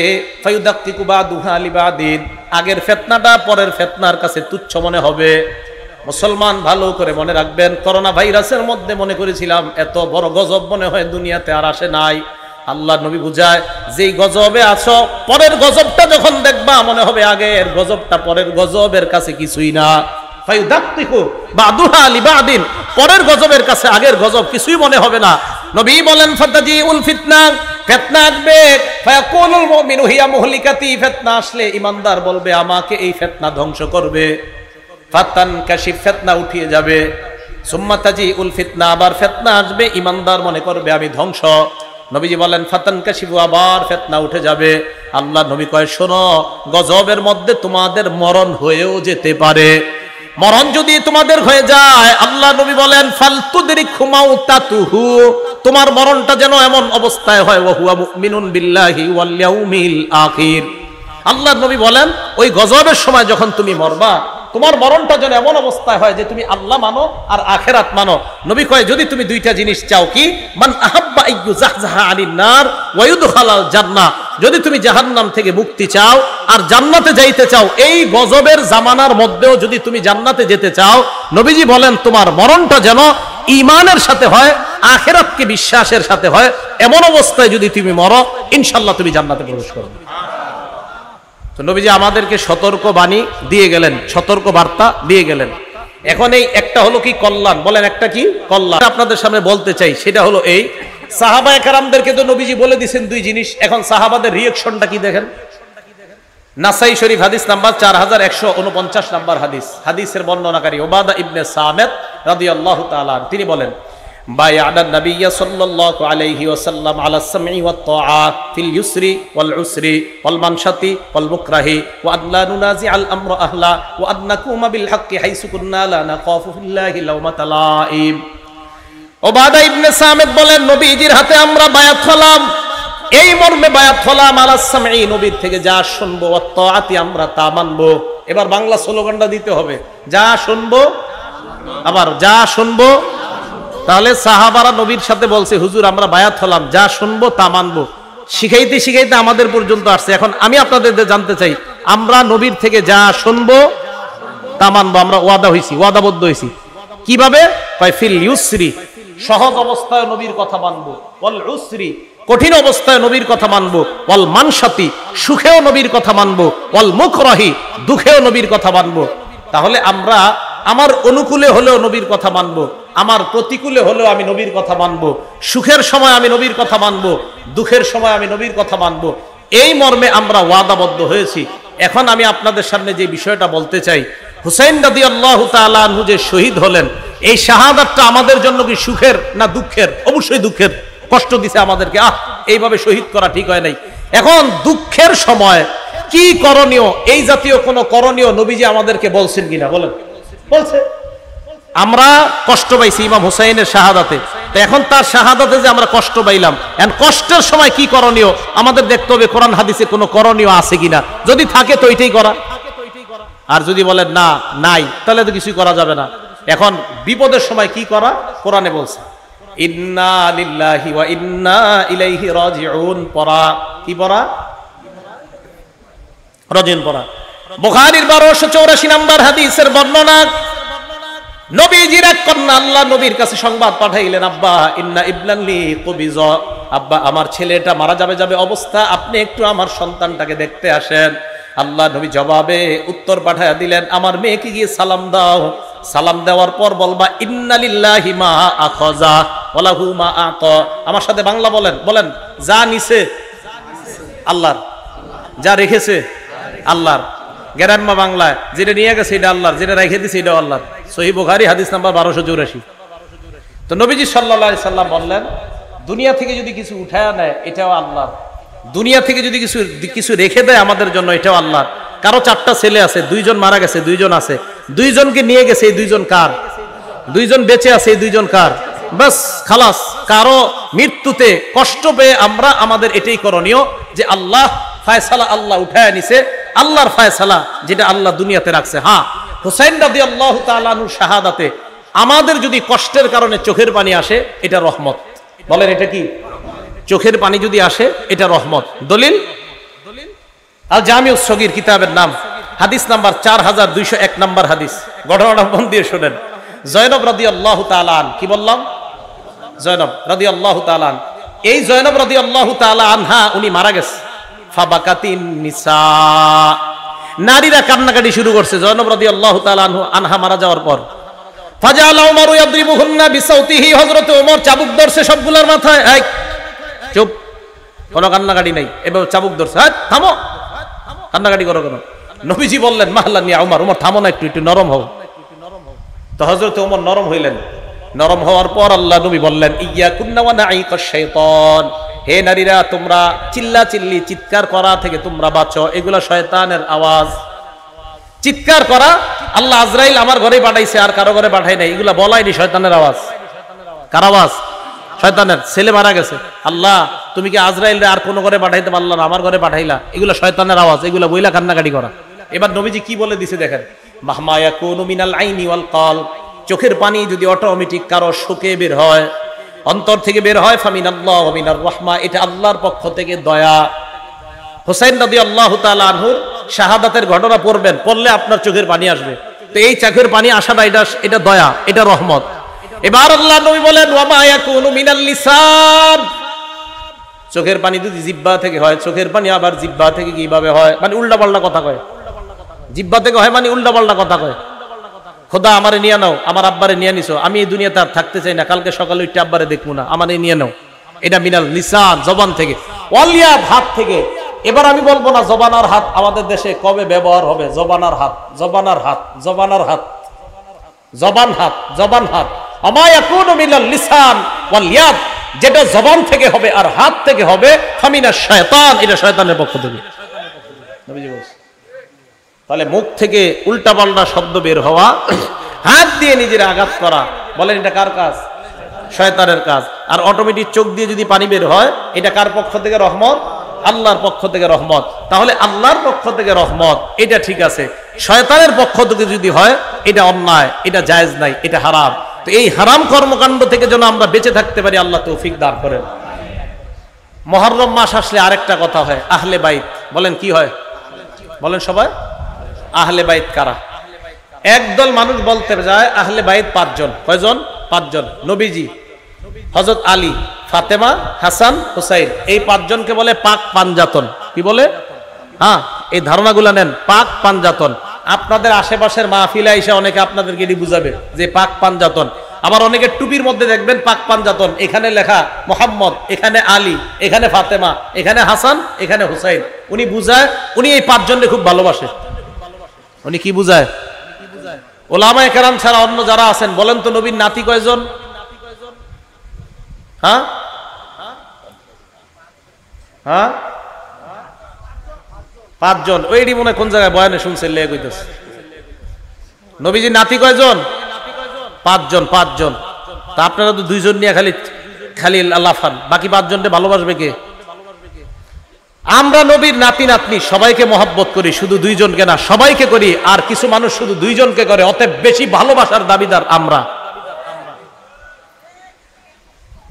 ফায়ুদাক্কিকু বাদুহা লিবাদিন, আগের ফিতনাটা পরের ফিতনার কাছে তুচ্ছ মনে হবে। মুসলমান ভালো করে মনে রাখবেন, করোনা ভাইরাসের মধ্যে মনে করেছিলাম এত বড় গজব মনে হয় দুনিয়াতে আর আসে নাই। আল্লাহ নবী বুঝায়, যেই গজবে আছো, পরের গজবটা যখন দেখবা মনে হবে আগের গজবটা পরের গজবের কাছে কিছুই না। ফায়ুদাক্কিকু বাদুহা লিবাদিন, পরের গজবের কাছে আগের গজব কিছুই মনে হবে না। নবী বলেন ফাতাজিউল ফিতনা, ফিতনা আসবে। ফায়াকুলুল মুমিনু হিয়া মুহলিকাতি, ফিতনা আসলে ইমানদার বলবে আমাকে এই ফিতনা ধ্বংস করবে। ফাতান কাশিফ, ফিতনা উঠিয়ে যাবে। সুম্মা তাজিউল ফিতনা, আবার ফিতনা আসবে, ইমানদার মনে করবে আমি ধ্বংস। নবীজি বলেন ফাতান কাশিফু, আবার ফিতনা উঠে যাবে। আল্লাহ নবী কয় শোনো, গজবের মধ্যে তোমাদের মরণ হয়েও যেতে পারে। মরণ যদি তোমাদের হয়ে যায়, আল্লাহ নবী বলেন ফালতুদরিকহু মাউতাতুহু, তোমার মরণটা যেন এমন অবস্থায় হয় ওয়া হুয়া মুমিনুন বিল্লাহি ওয়াল ইয়াউমিল আখির। আল্লাহ নবী বলেন ওই গজবের সময় যখন তুমি মরবা, তোমার মরণটা যেন এমন অবস্থায় হয় যে তুমি আল্লাহ মানো আর আখিরাত মানো। নবী কয় যদি তুমি দুইটা জিনিস চাও, কি? মান আহাব্বা আইয়ুজাহজাহা আনিন নার ওয়া ইউদখালাল জান্নাহ, যদি তুমি জাহান্নাম থেকে মুক্তি চাও আর জান্নাতে যাইতে চাও, এই গজবের জামানার মধ্যেও যদি তুমি জান্নাতে যেতে চাও, নবীজি বলেন তোমার মরণটা যেন ঈমানের সাথে হয়, আখিরাতকে বিশ্বাসের সাথে হয়। এমন অবস্থায় যদি তুমি মরো, ইনশাআল্লাহ তুমি জান্নাতে প্রবেশ করবে। তো নবীজি আমাদেরকে সতর্ক বাণী দিয়ে গেলেন, সতর্ক বার্তা দিয়ে গেলেন। এখন এই একটা হলো কি কল্যাণ, বলেন একটা কি কল্যাণ আপনাদের সামনে বলতে চাই, সেটা হলো এই সাহাবায়ে কেরামদেরকে তো নবীজি বলে দিয়েছেন 2 জিনিস। এখন সাহাবাদের রিঅ্যাকশনটা কি দেখেন। নাসাই শরীফ হাদিস নাম্বার 4149 নাম্বার হাদিস, হাদিসের বর্ণনাকারী উবাদা ইবনে সামিত রাদিয়াল্লাহু তাআলা, তিনি বলেন বায়া'না নবিয়্য সাল্লাল্লাহু আলাইহি ওয়াসাল্লাম আলা সামঈ ওয়াত তাআত ফিল ইউসরি ওয়াল উসরি ওয়াল মানশাতি ওয়াল মুকরাহি ওয়া আল্লা নুনাজি'আল আমরা আহলা ওয়া আন নাকুমা বিল হাক্কি হাইসু কুন্না লা নাখাফু ফিল্লাহি লাওমাতা লাঈম। উবাদা ইবনে সামিত বলেন নবীজির হাতে আমরা বায়াত হলাম, এই মর্মে বায়াত হলাম আলা সামঈ, নবীর থেকে যা শুনবো, ওয়াত তাআতি আমরা তা মানবো। এবার বাংলা স্লোগানটা দিতে হবে, যা শুনবো, আবার যা শুনবো। তাহলে সাহাবারা নবীর সাথে বলছে হুজুর আমরা বায়াত হলাম, যা শুনবো তা মানবো। শিখাইতে শিখাইতে আমাদের পর্যন্ত আসছে। এখন আমি আপনাদের জানতে চাই, আমরা নবীর থেকে যা শুনবো তা মানবো, আমরা ওয়াদা হইছি, ওয়াদাবদ্ধ হইছি। কিভাবে? কয় ফিল ইউসরি, সহজ অবস্থায় নবীর কথা মানবো, ওয়াল উসরি, কঠিন অবস্থায় নবীর কথা মানবো, ওয়াল মানশাতি, সুখেও নবীর কথা মানবো, ওয়াল মুকরাহি, দুঃখেও নবীর কথা মানবো। তাহলে আমরা আমার অনুকূলে হলেও নবীর কথা মানবো, আমার প্রতিকূলে হলেও আমি নবীর কথা মানবো, সুখের সময় আমি নবীর কথা মানবো, দুঃখের সময় আমি নবীর কথা মানবো। এই মর্মে আমরা ওয়াদাবদ্ধ হয়েছি। এখন আমি আপনাদের সামনে যে বিষয়টা বলতে চাই, হুসাইন রাদিয়াল্লাহু তাআলা আনহু যে শহীদ হলেন, এই শাহাদাতটা আমাদের জন্য কি সুখের না দুঃখের? অবশ্যই দুঃখের। কষ্ট দিছে আমাদেরকে, এইভাবে শহীদ করা ঠিক হয় নাই। এখন দুঃখের সময় কি করণীয়, এই জাতীয় কোন করণীয় নবীজি আমাদেরকে বলছেন কিনা বলেন? বলছে। আমরা কষ্ট পাইছি ইমাম হুসাইনের শাহাদাতে, তো এখন তার শাহাদাতে যে আমরা কষ্ট পাইলাম, এখন কষ্টের সময় কি করণীয় আমাদের দেখতে হবে কোরআন হাদিসে কোনো করণীয় আছে কিনা। যদি থাকে তো এটাই করা, আর যদি বলেন না নাই তাহলে তো কিছুই করা যাবে না। এখন বিপদের সময় কি করা কোরআনে বলছে, ইন্না লিল্লাহি ওয়া ইন্না ইলাইহি রাজিউন পড়া। কি পড়া? রাজিউন পড়া। বুখারীর 1284 নম্বর হাদিসের বর্ণনা, নবীজির এক কন্যা আল্লাহ নবীর কাছে সংবাদ পাঠাইলেন, আব্বা ইন্না ইবনাল্লি কুবিজ, আব্বা আমার ছেলেটা মারা যাবে অবস্থা, আপনি একটু আমার সন্তানটাকে দেখতে আসেন। আল্লাহ নবী জবাবে উত্তর পাঠায়া দিলেন, আমার মেয়েকে গিয়ে সালাম দাও। সালাম দেওয়ার পর বলবা ইন্না লিল্লাহি মা আখাযা ওয়া লাহু মা আতা। আমার সাথে বাংলা বলেন, বলেন যা নিছে আল্লাহর, যা রেখেছে আল্লাহর। গ্রাম্য বাংলায় যেটা নিয়ে গেছে এটা আল্লাহর, যেটা রেখে দিছে এটা আল্লাহর। সহিহ বুখারী হাদিস নাম্বার 1284। তো নবীজি সাল্লাল্লাহু আলাইহি সাল্লাম বললেন, দুনিয়া থেকে যদি কিছু উঠায়া নেয় এটাও আল্লাহর, দুনিয়া থেকে যদি কিছু রেখে দেয় আমাদের জন্য এটাও আল্লাহর। কারো 4টা ছেলে আছে, 2জন মারা গেছে, 2জন আছে, 2জনকে নিয়ে গেছে, এই 2জন কার? 2জন বেঁচে আছে, এই 2জন কার? বাস খালাস। কারো মৃত্যুতে কষ্ট পেয়ে আমরা আমাদের এটাই করণীয় যে আল্লাহ ফায়সালা, আল্লাহ উঠায় নিছে, আল্লাহর ফায়সালা যেটা আল্লাহ দুনিয়াতে রাখছে। হ্যাঁ, হুসাইন রাদিয়াল্লাহু তাআলা আনহু শাহাদাতে আমাদের যদি কষ্টের কারণে চোখের পানি আসে এটা রহমত। বলেন এটা কি? চোখের পানি যদি আসে এটা রহমত। দলিল আল জামিউস সগীর কিতাবের নাম, হাদিস নাম্বার 4201 নম্বর হাদিস। ঘটনাটা মন দিয়ে শুনেন। জয়নব রাদিয়াল্লাহু তাআলা আন, কি বললাম? জয়নব রাদিয়াল্লাহু তাআলা আন, এই জয়নব রাদিয়াল্লাহু তাআলা আনহা উনি মারা গেছে। ফাবাকাতিন নিসা, নারীরা কান্নাকাটি শুরু করছে জয়নব রাদিয়াল্লাহু তাআলা আনহা মারা যাওয়ার পর। ফাজাল ওমর ইয়াদরিবুহুন্না বিসাউতিহি, হযরত ওমর চাবুক ধরছে সবগুলোর মাথায়। এই চুপ, কোনো কান্নাকাটি নাই, এবার চাবুক ধরছে, থামো, কান্নাকাটি করো কেন? নবীজি বললেন মাহলান ইয়া ওমর, ওমর থামো না, একটু নরম হও। তো হযরত ওমর নরম হইলেন। নরম হওয়ার পর আল্লাহ নবী বললেন, ইয়াকুন্না ওয়া নাঈকাশ শাইতান, হে নারীরা তোমরা চিল্লাচিল্লি চিৎকার করা থেকে তোমরা বাঁচো, এগুলা শয়তানের আওয়াজ। চিৎকার করা আল্লাহ আজরাইল আমার ঘরে পাঠাইছে আর কারো ঘরে পাঠাই নাই, এগুলা বলাইনি, শয়তানের আওয়াজ। কার আওয়াজ? শয়তানের। ছেলে মারা গেছে, আল্লাহ তুমি কি আজরাইলরে আর কোন ঘরে পাঠাইতে পারলা না, আমার ঘরে পাঠাইলা, এগুলা শয়তানের আওয়াজ, এগুলা বইলা কান্নাকাটি করা। এবার নবীজি কি বলে দিছে দেখেন, মাহমা ইয়াকুনু মিনাল আইনি ওয়াল কলব, চোখের পানি যদি অটোমেটিক কারো শোকে বের হয়, অন্তর থেকে বের হয়, ফামিনাল্লাহ ওয়া মিনার রাহমা, এটা আল্লাহর পক্ষ থেকে দয়া। হুসাইন রাদিয়াল্লাহু তাআলা আনহুর শাহাদাতের ঘটনা পড়বেন, পড়লে আপনার চোখের পানি আসবে। তো এই চোখের পানি আসাটা এটা দয়া, এটা রহমত। এবার আল্লাহ নবী বলেন ওয়া মা ইয়াকুনু মিনাল লিসান, চোখের পানি যদি জিহ্বা থেকে হয়, চোখের পানি আবার জিহ্বা থেকে কিভাবে হয়, মানে উল্টাপাল্টা কথা কয়। জিহ্বা থেকে হয় মানে উল্টাপাল্টা কথা কয়। খোদা আমারে নিয়ে নাও, আমার আব্বারে নিয়ে নিছো, আমি এই দুনিয়াতে আর থাকতে চাই না, কালকে সকালে উঠে আব্বারে দেখবো না, আমারে নিয়ে নাও। এটা মিনাল লিসান, জবান থেকে। ওয়ালিয়াদ, হাত থেকে। এবার আমি বলবো না জবানার হাত আমাদের দেশে কবে ব্যবহার হবে। জবানার হাত, জবানার হাত, জবানার হাত, জবান হাত, জবান হাত। আমা ইয়াকুনু মিনাল লিসান ওয়াল ইয়াদ, যেটা জবান থেকে হবে আর হাত থেকে হবে, ফামিনাশ শায়তান, এটা শয়তানের পক্ষ থেকে। নবীজি বলেন, তাহলে মুখ থেকে উল্টাপাল্টা শব্দ বের হওয়া, হাত দিয়ে নিজের আঘাত করা, বলেন এটা কার কাজ? শয়তানের কাজ। আর অটোমেটিক চোখ দিয়ে যদি পানি বের হয়, এটা কার পক্ষ থেকে রহমত? আল্লাহর পক্ষ থেকে রহমত। তাহলে আল্লাহর পক্ষ থেকে রহমত, এটা ঠিক আছে। শয়তানের পক্ষ থেকে যদি হয়, এটা অন্যায়, এটা জায়েজ নাই, এটা হারাম। তো এই হারাম কর্মকাণ্ড থেকে যেন আমরা বেঁচে থাকতে পারি, আল্লাহ তৌফিক দান করেন। মুহররম মাস আসলে আরেকটা কথা হয়, আহলে বাইত। বলেন কি হয়? বলেন সবাই, আহলে বাইত কারা? একদল মানুষ বলতে যায় আহলে বাইত 5 জন। কয়জন? 5 জন। নবীজি, হযরত আলী, ফাতেমা, হাসান, হুসাইন, এই 5 জনকে বলে পাক পাঞ্জাতন। কি বলে? হ্যাঁ, এই ধারণাগুলো নেন, পাক পাঞ্জাতন। আপনাদের আশেপাশের মাহফিলে এসে অনেকে আপনাদেরকে এটি বুঝাবে যে পাক পাঞ্জাতন। আবার অনেকে টুপির মধ্যে দেখবেন পাক পাঞ্জাতন, এখানে লেখা মোহাম্মদ, এখানে আলী, এখানে ফাতেমা, এখানে হাসান, এখানে হুসাইন। উনি বুঝায় উনি এই 5 জনকে খুব ভালোবাসে। উনি কি বুঝায়? ওলামায়ে কেরাম ছাড়া অন্য যারা আছেন বলেন তো নবীর নাতি কয়জন? হ্যাঁ হ্যাঁ 5 জন। ওইটি মনে কোন জায়গায় বয়ানে শুনছেন লেগে কইতেছে। নবীজির নাতি কয়জন? 5 জন। 5 জন। তা আপনারা তো 2 জন নিয়ে খালি লাফান, বাকি 5 জনকে ভালোবাসবে কে? আমরা নবীর নাতি নাতনি সবাইকে মহব্বত করি, শুধু 2 জনকে না, সবাইকে করি। আর কিছু মানুষ শুধু 2 জনকে করে, অতএব বেশি ভালোবাসার দাবিদার আমরা।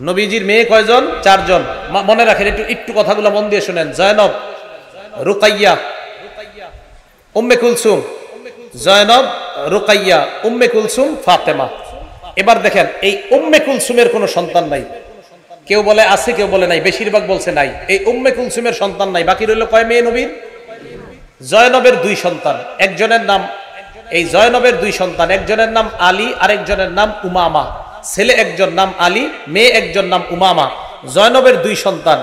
নবীজির মেয়ে কয়জন? 4 জন। মনে রাখেন, একটু কথাগুলো মন দিয়ে শুনেন। জয়নব, রুকাইয়া, উম্মে কুলসুম। জয়নব, রুকাইয়া, উম্মে কুলসুম, ফাতেমা। এবার দেখেন, এই উম্মে কুলসুমের কোনো সন্তান নাই। কেউ বলে আছে, কেউ বলে নাই, বেশিরভাগ বলছে নাই। এই উম্মে কুলসুমের সন্তান নাই। বাকি রইল কয় মেয়ে নবীর? জয়নবের 2 সন্তান। একজনের নাম, এই জয়নবের 2 সন্তান, একজনের নাম আলী, আরেকজনের নাম উমামা। ছেলে একজন নাম আলী, মেয়ে একজন নাম উমামা। জয়নবের 2 সন্তান,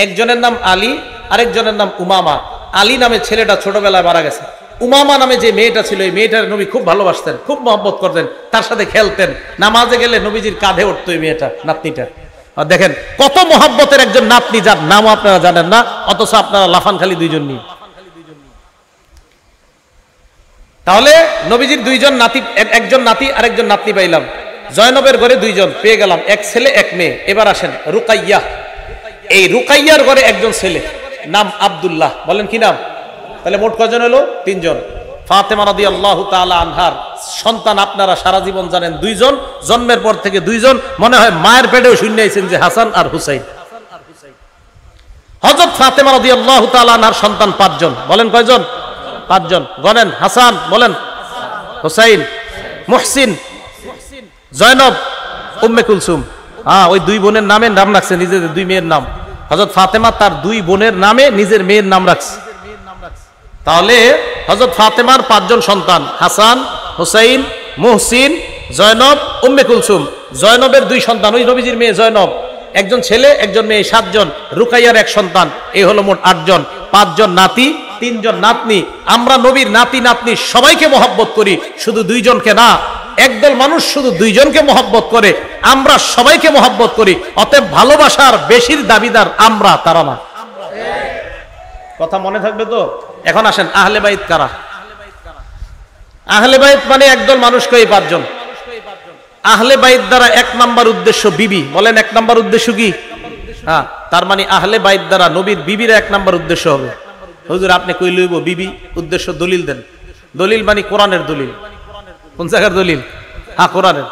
একজনের নাম আলী, আরেকজনের নাম উমামা। আলী নামে ছেলেটা ছোটবেলায় মারা গেছে। উমামা নামে যে মেয়েটা ছিল, এই মেয়েটার নবী খুব ভালোবাসতেন, খুব মহব্বত করতেন, তার সাথে খেলতেন। নামাজে গেলে নবীজির কাঁধে উঠতো এই মেয়েটা, নাতনিটা। দেখেন কত মহব্বতের একজন নাতনি, যার নামও আপনারা জানেন না, অথচ আপনারা লাফান খালি 2 জন নিয়ে। তাহলে নবীজির 2 জন নাতি, একজন নাতি আরেকজন নাতনি পাইলাম। জয়নবের ঘরে 2 জন পেয়ে গেলাম, এক ছেলে এক মেয়ে। এবার আসেন রুকাইয়া। এই রুকাইয়ার ঘরে একজন ছেলে, নাম আব্দুল্লাহ। বলেন কি নাম? তাহলে মোট কয়জন হলো? 3 জন। ফাতেমা রাদিয়াল্লাহু তাআলা আনহার সন্তান আপনারা সারা জীবন জানেন 2 জন, জন্মের পর থেকে 2 জন। মনে হয় মায়ের পেটেও শুনে আইছেন যে হাসান আর হুসাইন। হযরত ফাতেমা রাদিয়াল্লাহু তাআলা আনহার সন্তান 5 জন। বলেন কয়জন? 5 জন। গণেন। হাসান, বলেন, হুসাইন, মুহসিন, জয়নব, উম্মে কুলসুম। হ্যাঁ, ওই 2 বোনের নামে নাম রাখছে, নিজেদের 2 মেয়ের নাম। হযরত ফাতেমা তার 2 বোনের নামে নিজের মেয়ের নাম রাখছে। তাহলে হযরত ফাতেমার 5 জন সন্তান, হাসান, হুসাইন, মুহসিন, জয়নব, উম্মে কুলসুম। জয়নবের 2 সন্তান, ওই নবীজির মেয়ে জয়নব, একজন ছেলে একজন মেয়ে, 7 জন। রুকাইয়ার 1 সন্তান, এই হলো মোট 8 জন। 5 জন নাতি, 3 জন নাতনি। আমরা নবীর নাতি নাতনি সবাইকে মহব্বত করি, শুধু 2 জনকে না। একদল মানুষ শুধু 2 জনকে মহব্বত করে, আমরা সবাইকে মহব্বত করি। অতএব ভালোবাসার বেশির দাবিদার আমরা, তারা না। কথা মনে থাকবে তো? এখন আসেন, আহলে বাইত কারা? আহলে বাইত মানে একদল মানুষকে এই 5 জন। আহলে বাইত দ্বারা 1 নাম্বার উদ্দেশ্য বিবি। বলেন 1 নাম্বার উদ্দেশ্য কি? হ্যাঁ, তার মানে আহলে বাইত দ্বারা নবীর বিবির 1 নাম্বার উদ্দেশ্য হবে। হুজুর আপনি কই লইব বিবি? উদ্দেশ্য দলিল দেন। দলিল মানে কোরআনের দলিল। কোন জায়গার দলিল? হ্যাঁ, কোরআনের।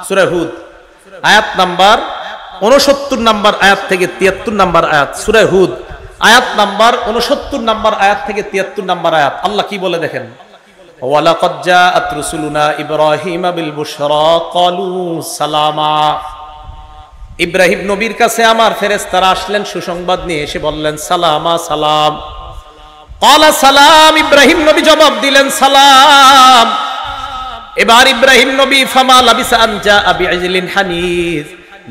সূরা হুদ আয়াত নাম্বার 69 নাম্বার আয়াত থেকে 73 নাম্বার আয়াত। সূরা হুদ আয়াত নাম্বার 69 নাম্বার আয়াত থেকে 73 নাম্বার আয়াত। আল্লাহ কি বলে দেখেন, ওয়ালাকাদ জাআত রুসুলুনা ইব্রাহিমা বিল বুশরা ক্বালু সালামা। ইব্রাহিম নবীর কাছে আমার ফেরেশতারা আসলেন সুসংবাদ নিয়ে, এসে বললেন সালামা, সালাম। ক্বালা সালাম, ইব্রাহিম নবী জবাব দিলেন সালাম। এবার ইব্রাহিম নবী ফামা লাবিসা আন জাআ বিইজলিন হানিজ,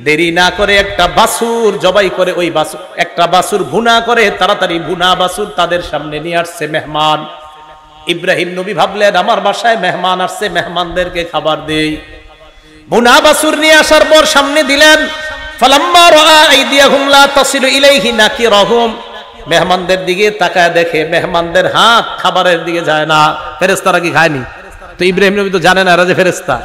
দেরি না করে একটা বাছুর জবাই করে, ওই বাছুর, একটা বাছুর ভুনা করে, তাড়াতাড়ি ভুনা বাছুর তাদের সামনে নিয়ে আসছে মেহমান। ইব্রাহিম নবী ভাবলেন আমার বাসায় মেহমান আসছে, মেহমানদেরকে খাবার দেই। ভুনা বাছুর নিয়ে আসার পর সামনে দিলেন। ফালাম্মা রাআ আইদিয়াহুম লা তাসিলু ইলাইহি নাকিরাহুম, মেহমানদের দিকে তাকায় দেখে মেহমানদের হাত খাবারের দিকে যায় না। ফেরেশতারা কি খায়নি? তো ইব্রাহিম নবী তো জানেন এরা যে ফেরেশতা।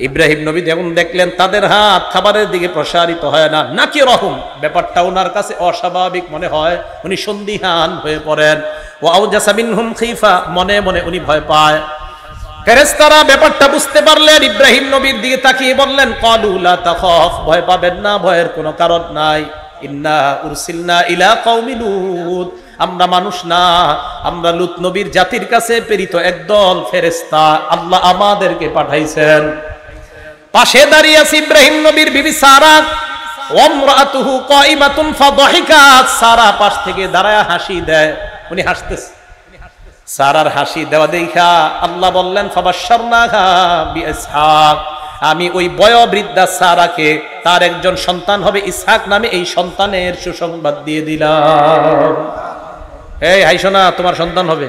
ইব্রাহিম নবী যখন দেখলেন তাদের হাত খাবারের দিকে প্রসারিত হয় না, নাকিরাহুম, ব্যাপারটা ওনার কাছে অস্বাভাবিক মনে হয়। উনি সন্দিহান হয়ে পড়েন। ওয়া আওজাসা মিনহুম খিফা, মনে মনে উনি ভয় পায়। ফেরেশতারা ব্যাপারটা বুঝতে পারলেন, ইব্রাহিম নবীর দিকে তাকিয়ে বললেন ক্বালু লা তাখাফ, ভয় পাবেন না, ভয়ের কোনো কারণ নাই। ইন্না উরসিলনা ইলা কওমি লুত, আমরা মানুষ না, আমরা লূত নবীর জাতির কাছে প্রেরিত একদল ফেরেশতা, আল্লাহ আমাদেরকে পাঠাইছেন। পাশে দাঁড়িয়ে আছে ইব্রাহিম নবীর বিবি সারা, ওয়ামরাতুহু কাইমাতুন ফাদাহিকাত, সারা পাশ থেকে দাঁড়ায় হাসি দেয়, উনি হাসতেছে। সারার হাসি দেওয়া দেখা আল্লাহ বললেন ফাবাশশারনাহা বিইসহাক, আমি ওই বয়োবৃদ্ধা সারাকে তার একজন সন্তান হবে ইসহাক নামে, এই সন্তানের সুসংবাদ দিয়ে দিলাম। এই হাইসো না, তোমার সন্তান হবে।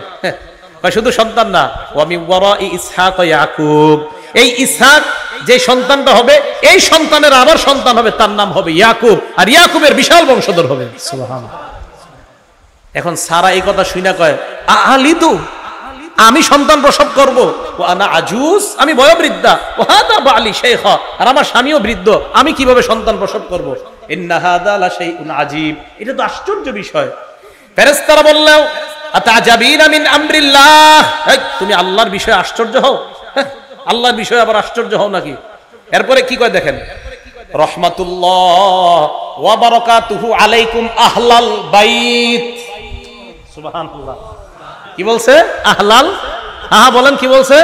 শুধু সন্তান না, ওয়া মিন ওয়ারাই ইসহাক ওয়া ইয়াকুব, এই ইসহাক যে সন্তানটা হবে, এই সন্তানের আবার সন্তান হবে, তার নাম হবে ইয়াকুব, আর ইয়াকুবের বিশাল বংশধর হবে। সুবহানাল্লাহ। এখন সারা এই কথা শুনে কয় আলিতু, আমি সন্তান প্রসব করব, ও আনা আজুজ, আমি বয়োবৃদ্ধা, ও হাদা বালি শাইখা, আর আমার স্বামীও বৃদ্ধ, আমি কিভাবে সন্তান প্রসব করব? ইন্না হাদা লা শাইউন আজীব, এটা তো আশ্চর্য বিষয়। ফেরেশতারা বললেন আতাজাবিনা মিন আমরিল্লাহ, এই তুমি আল্লাহর বিষয়ে আশ্চর্য হও? আল্লাহর বিষয়ে আবার আশ্চর্য হও নাকি? এরপরে কি কয় দেখেন, রহমাতুল্লাহ ওয়া বারাকাতুহু আলাইকুম আহলাল বাইত। সুবহানাল্লাহ। কি বলছে? আহলাল, হ্যাঁ বলেন কি বলছে?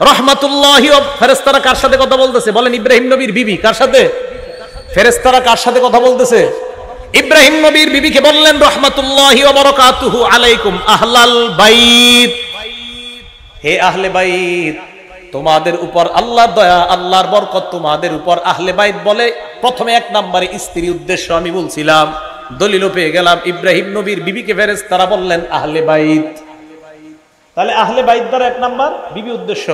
রহমাতুল্লাহি। ফেরেশতারা কার সাথে কথা বলতেছে? বলেন ইব্রাহিম নবীর বিবি। কার সাথে? ফেরেশতারা কার সাথে কথা বলতেছে? ইব্রাহিম নবীর বিবিকে বললেন রহমাতুল্লাহি ওয়া বারাকাতুহু আলাইকুম আহলাল বাইত, হে আহলে বাইত, তোমাদের উপর আল্লাহর দয়া, আল্লাহর বরকত তোমাদের উপর। আহলে বাইত বলে প্রথমে এক নম্বরে স্ত্রী উদ্দেশ্য আমি বলছিলাম, দলিলও পেয়ে গেলাম। ইব্রাহিম নবীর বিবিকে ফেরেশতারা বললেন আহলে বাইত, তাহলে আহলে বাইত দ্বারা এক নাম্বার বিবি উদ্দেশ্য।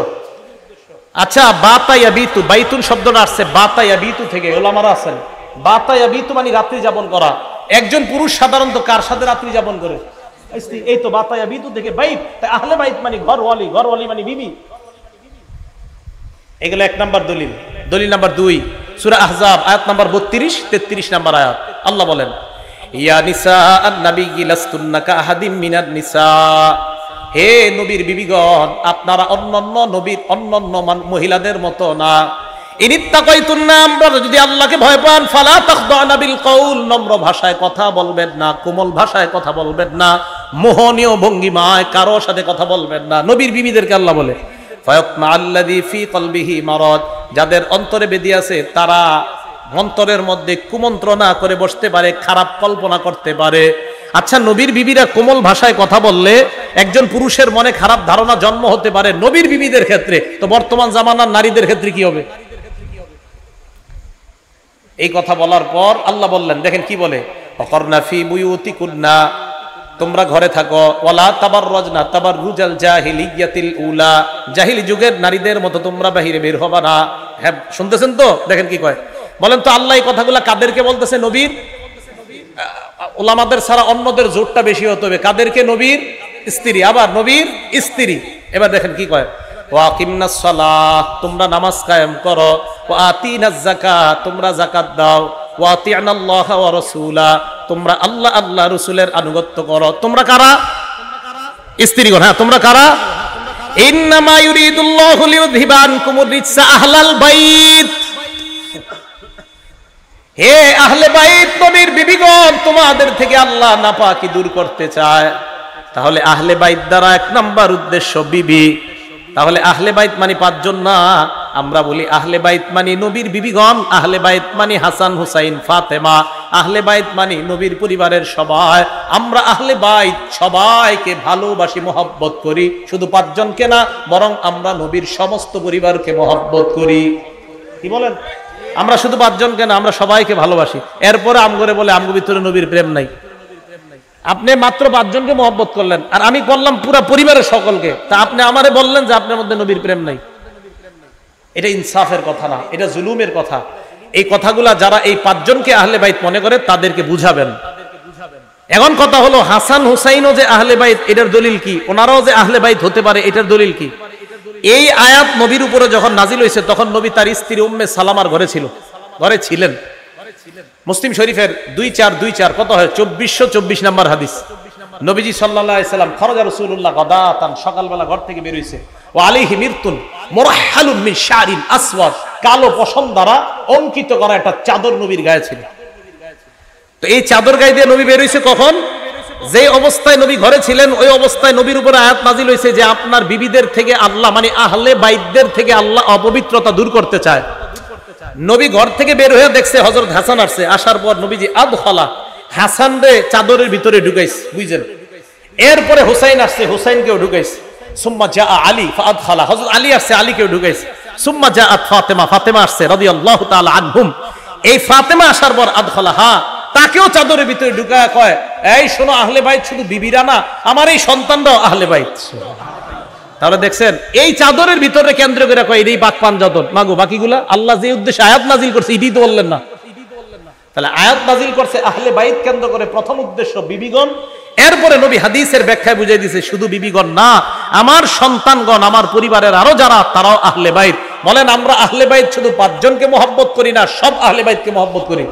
আচ্ছা, বাতা ইয়াবিতু, বাইতুন শব্দটা আসছে বাতা ইয়াবিতু থেকে, ওলামারা আছেন বাতা ইয়াবিতু মানে রাত্রি যাপন করা। একজন পুরুষ সাধারণত কার সাথে রাত্রি যাপন করে? এই তো বাতা ইয়াবিতু থেকে বাইত, তাই আহলে বাইত মানে ঘরওয়ালি, ঘরওয়ালি মানে বিবি। এগুলো এক নাম্বার দলিল। দলিল নাম্বার 2, সূরা আহজাব আয়াত নাম্বার 32-33 নাম্বার আয়াত, আল্লাহ বলেন ইয়া নিসা আন-নাবিয়্যি লাস্তুন্না কাআহাদিম মিনান নিসা, হে নবীর বিবিগণ, আপনারা অন্যান্য নবীর অন্যান্য মহিলাদের মতো না। ইনিত্তাকাইতুন্না, আপনারা যদি আল্লাহকে ভয় পান, ফালা তাখদানা বিল কওল, নম্র ভাষায় কথা বলবেন না, কোমল ভাষায় কথা বলবেন না, মোহনীয় ভঙ্গিমায় কারো সাথে কথা বলবেন না। নবীর বিবিদেরকে আল্লাহ বলে ফায়াতমা আল্লাযী ফী কলবিহি মারাদ, যাদের অন্তরে বেদি আছে তারা অন্তরের মধ্যে কুমন্ত্রণা করে বসতে পারে, খারাপ কল্পনা করতে পারে। আচ্ছা, নবীর বিবিরা কোমল ভাষায় কথা বললে একজন পুরুষের মনে খারাপ ধারণা জন্ম হতে পারে, নবীর বিবিদের ক্ষেত্রে তো বর্তমান জামানার নারীদের ক্ষেত্রে কি হবে? এই কথা বলার পর আল্লাহ বললেন, দেখেন কি বলে, ওয়াকরনা ফী বুয়ুতিকুন্না, তোমরা ঘরে থাকো, ওয়ালা তাবাররাজনা তাবাররুজাল জাহিলিয়াতিল উলা, জাহিলি যুগের নারীদের মতো তোমরা বাহিরে বের হবা না। হ্যাঁ, শুনতেছেন তো? দেখেন কি কয়, বলেন তো আল্লাহ এই কথাগুলা কাদেরকে বলতেছে? নবীর। ওলামাদের ছাড়া অন্যদের জোরটা বেশি হতে হবে। কাদেরকে? নবীর স্ত্রী, আবার নবীর স্ত্রী। এবার দেখেন কি কয়, ওয়াকিমনাস সালাহ, তোমরা নামাজ কায়েম করো, ওয়া আতিনাজ যাকাত, তোমরা যাকাত দাও, ওয়া আতিনাল্লাহ ওয়া রাসূলা, তোমরা আল্লাহ আল্লাহ রাসূলের আনুগত্য করো। তোমরা কারা? স্ত্রীগণ। হ্যাঁ, তোমরা কারা? ইন্নামা ইউরিদুল্লাহু লিইউযহিবা আনকুমুর রিজসা আহলাল বাইত, হে আহলে বাইত, নবীর বিবিগণ, তোমাদের থেকে আল্লাহ নাপাকি দূর করতে চায়। তাহলে আহলে বাইত দ্বারা এক নাম্বার উদ্দেশ্য বিবি। তাহলে আহলে বাইত মানে 5 জন না, আমরা বলি আহলে বাইত মানে নবীর বিবিগণ, আহলে বাইত মানে হাসান হুসাইন ফাতেমা, আহলে বাইত মানে নবীর পরিবারের সবাই। আমরা আহলে বাইত সবাইকে ভালোবাসি, মহব্বত করি, শুধু 5 জনকে না, বরং আমরা নবীর সমস্ত পরিবারকে মহব্বত করি। কি বলেন? আমরা শুধু 5 জনকে না, আমরা সবাইকে ভালোবাসি। এরপরে আমগরে বলে আমগো ভিতরে নবীর প্রেম নাই। আপনি মাত্র 5 জনকে মহব্বত করলেন, আর আমি বললাম পুরো পরিবারের সকলকে, তা আপনি আমারে বললেন যে আপনার মধ্যে নবীর প্রেম নাই। এটা ইনসাফের কথা না, এটা জুলুমের কথা। এই কথাগুলা যারা এই 5 জনকে আহলে বাইত মনে করে তাদেরকে বুঝাবেন। এখন কথা হলো, হাসান হুসাইনও যে আহলে বাইত, এটার দলিল কি? ওনারাও যে আহলে বাইত হতে পারে, এটার দলিল কি? এই আয়াত নবীর উপরে যখন নাজিল হয়েছে তখন নবী তার স্ত্রী উম্মে সালামার ঘরে ছিলেন। মুসলিম শরীফের 2424 কত হয়? 2424 নম্বর হাদিস। নবীজি সাল্লাল্লাহু আলাইহি সাল্লাম খরাজা রাসূলুল্লাহ গাদাতান, সকালবেলা ঘর থেকে বের হইছে, ওয়া আলাইহি মিরতুন মুরাহহালুন মিন শারিন আসওয়াদ, কালো পশম দ্বারা অঙ্কিত করা একটা চাদর নবীর গায়ে ছিল। তো এই চাদর গায়ে দিয়ে নবী বের হইছে কখন? যে অবস্থায় নবী ঘরে ছিলেন ওই অবস্থায় নবীর উপর আয়াত নাজিল হয়েছে যে আপনার বিবিদের থেকে আল্লাহ মানে আহলে বাইতদের থেকে আল্লাহ অপবিত্রতা দূর করতে চায়। নবী ঘর থেকে বের হয়ে দেখছে হযরত হাসান আসছে, আসার পর নবীজি আদখালা হাসান রে চাদরের ভিতরে ঢুকাইছে, বুঝছেন। এরপরে হুসাইন আসছে, হুসাইনকেও ঢুকাইছে। সুম্মা জা আলী ফাআদখালা, হযরত আলী আসছে, আলীকেও ঢুকাইছে। সুম্মা জাআত ফাতেমা, ফাতেমা আসছে রাদিয়াল্লাহু তাআলা আনহুম। এই ফাতেমা আসার পর আদখালাহা, তাকেও চাদরের ভিতরে ঢুকায়া কয়, এই শোনো, আহলে বাইত শুধু বিবিরা না, আমার এই সন্তানরাও আহলে বাইত। তাহলে দেখছেন এই চাদরের ভিতরে কেন্দ্র করে কয় এই পাক পাঞ্জাতন মাগো, বাকিগুলা আল্লাহ যে উদ্দেশ্যে আয়াত নাজিল করছে এটাই তো বললেন না। তাহলে আয়াত নাজিল করছে আহলে বাইত কেন্দ্র করে, প্রথম উদ্দেশ্য বিবিগণ। এরপরে নবী হাদিসের ব্যাখ্যায় বুঝিয়ে দিয়েছে শুধু বিবিগণ না, আমার সন্তানগণ, আমার পরিবারের আরো যারা, তারাও আহলে বাইত। বলেন আমরা আহলে বাইত শুধু 5 জনকে মহব্বত করি না, সব আহলে বাইতকে মহব্বত করি।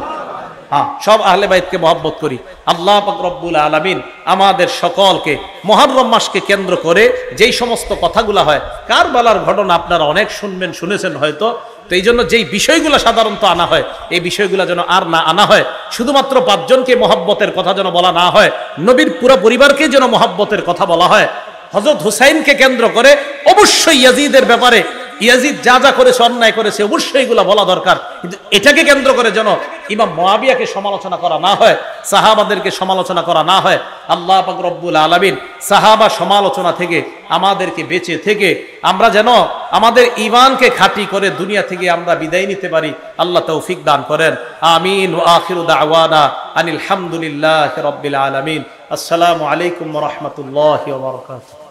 হ্যাঁ, সব আহলে বাইতকে মহব্বত করি। আল্লাহ পাক রব্বুল আলামিন আমাদের সকলকে মুহররম মাসকে কেন্দ্র করে যেই সমস্ত কথাগুলো হয়, কারবালার ঘটনা আপনারা অনেক শুনবেন, শুনেছেন হয়তো। তো এই জন্য যেই বিষয়গুলো সাধারণত আনা হয়, এই বিষয়গুলো যেন আর না আনা হয়। শুধুমাত্র 5 জনকে মহব্বতের কথা যেন বলা না হয়, নবীর পুরো পরিবারকে যেন মহব্বতের কথা বলা হয়। হযরত হুসাইনকে কেন্দ্র করে অবশ্যই ইয়াজিদের ব্যাপারে, ইয়াজিদ যা যা করেছে, অন্যায় করেছে, অবশ্যই এগুলা বলা দরকার। কিন্তু এটাকে কেন্দ্র করে যেন ইমাম মুয়াবিয়াকে সমালোচনা করা না হয়, সাহাবাদেরকে সমালোচনা করা না হয়। আল্লাহ পাক রব্বুল আলামিন সাহাবা সমালোচনা থেকে আমাদেরকে বেঁচে থেকে আমরা যেন আমাদের ঈমানকে খাঁটি করে দুনিয়া থেকে আমরা বিদায় নিতে পারি। আল্লাহ তৌফিক দান করেন। আমিন। ওয়া আখিরু দাওয়ানা আনিল হামদুলিল্লাহি রাব্বিল আলামিন। আসসালামু আলাইকুম ওয়া রাহমাতুল্লাহি ওয়া বারাকাতুহু।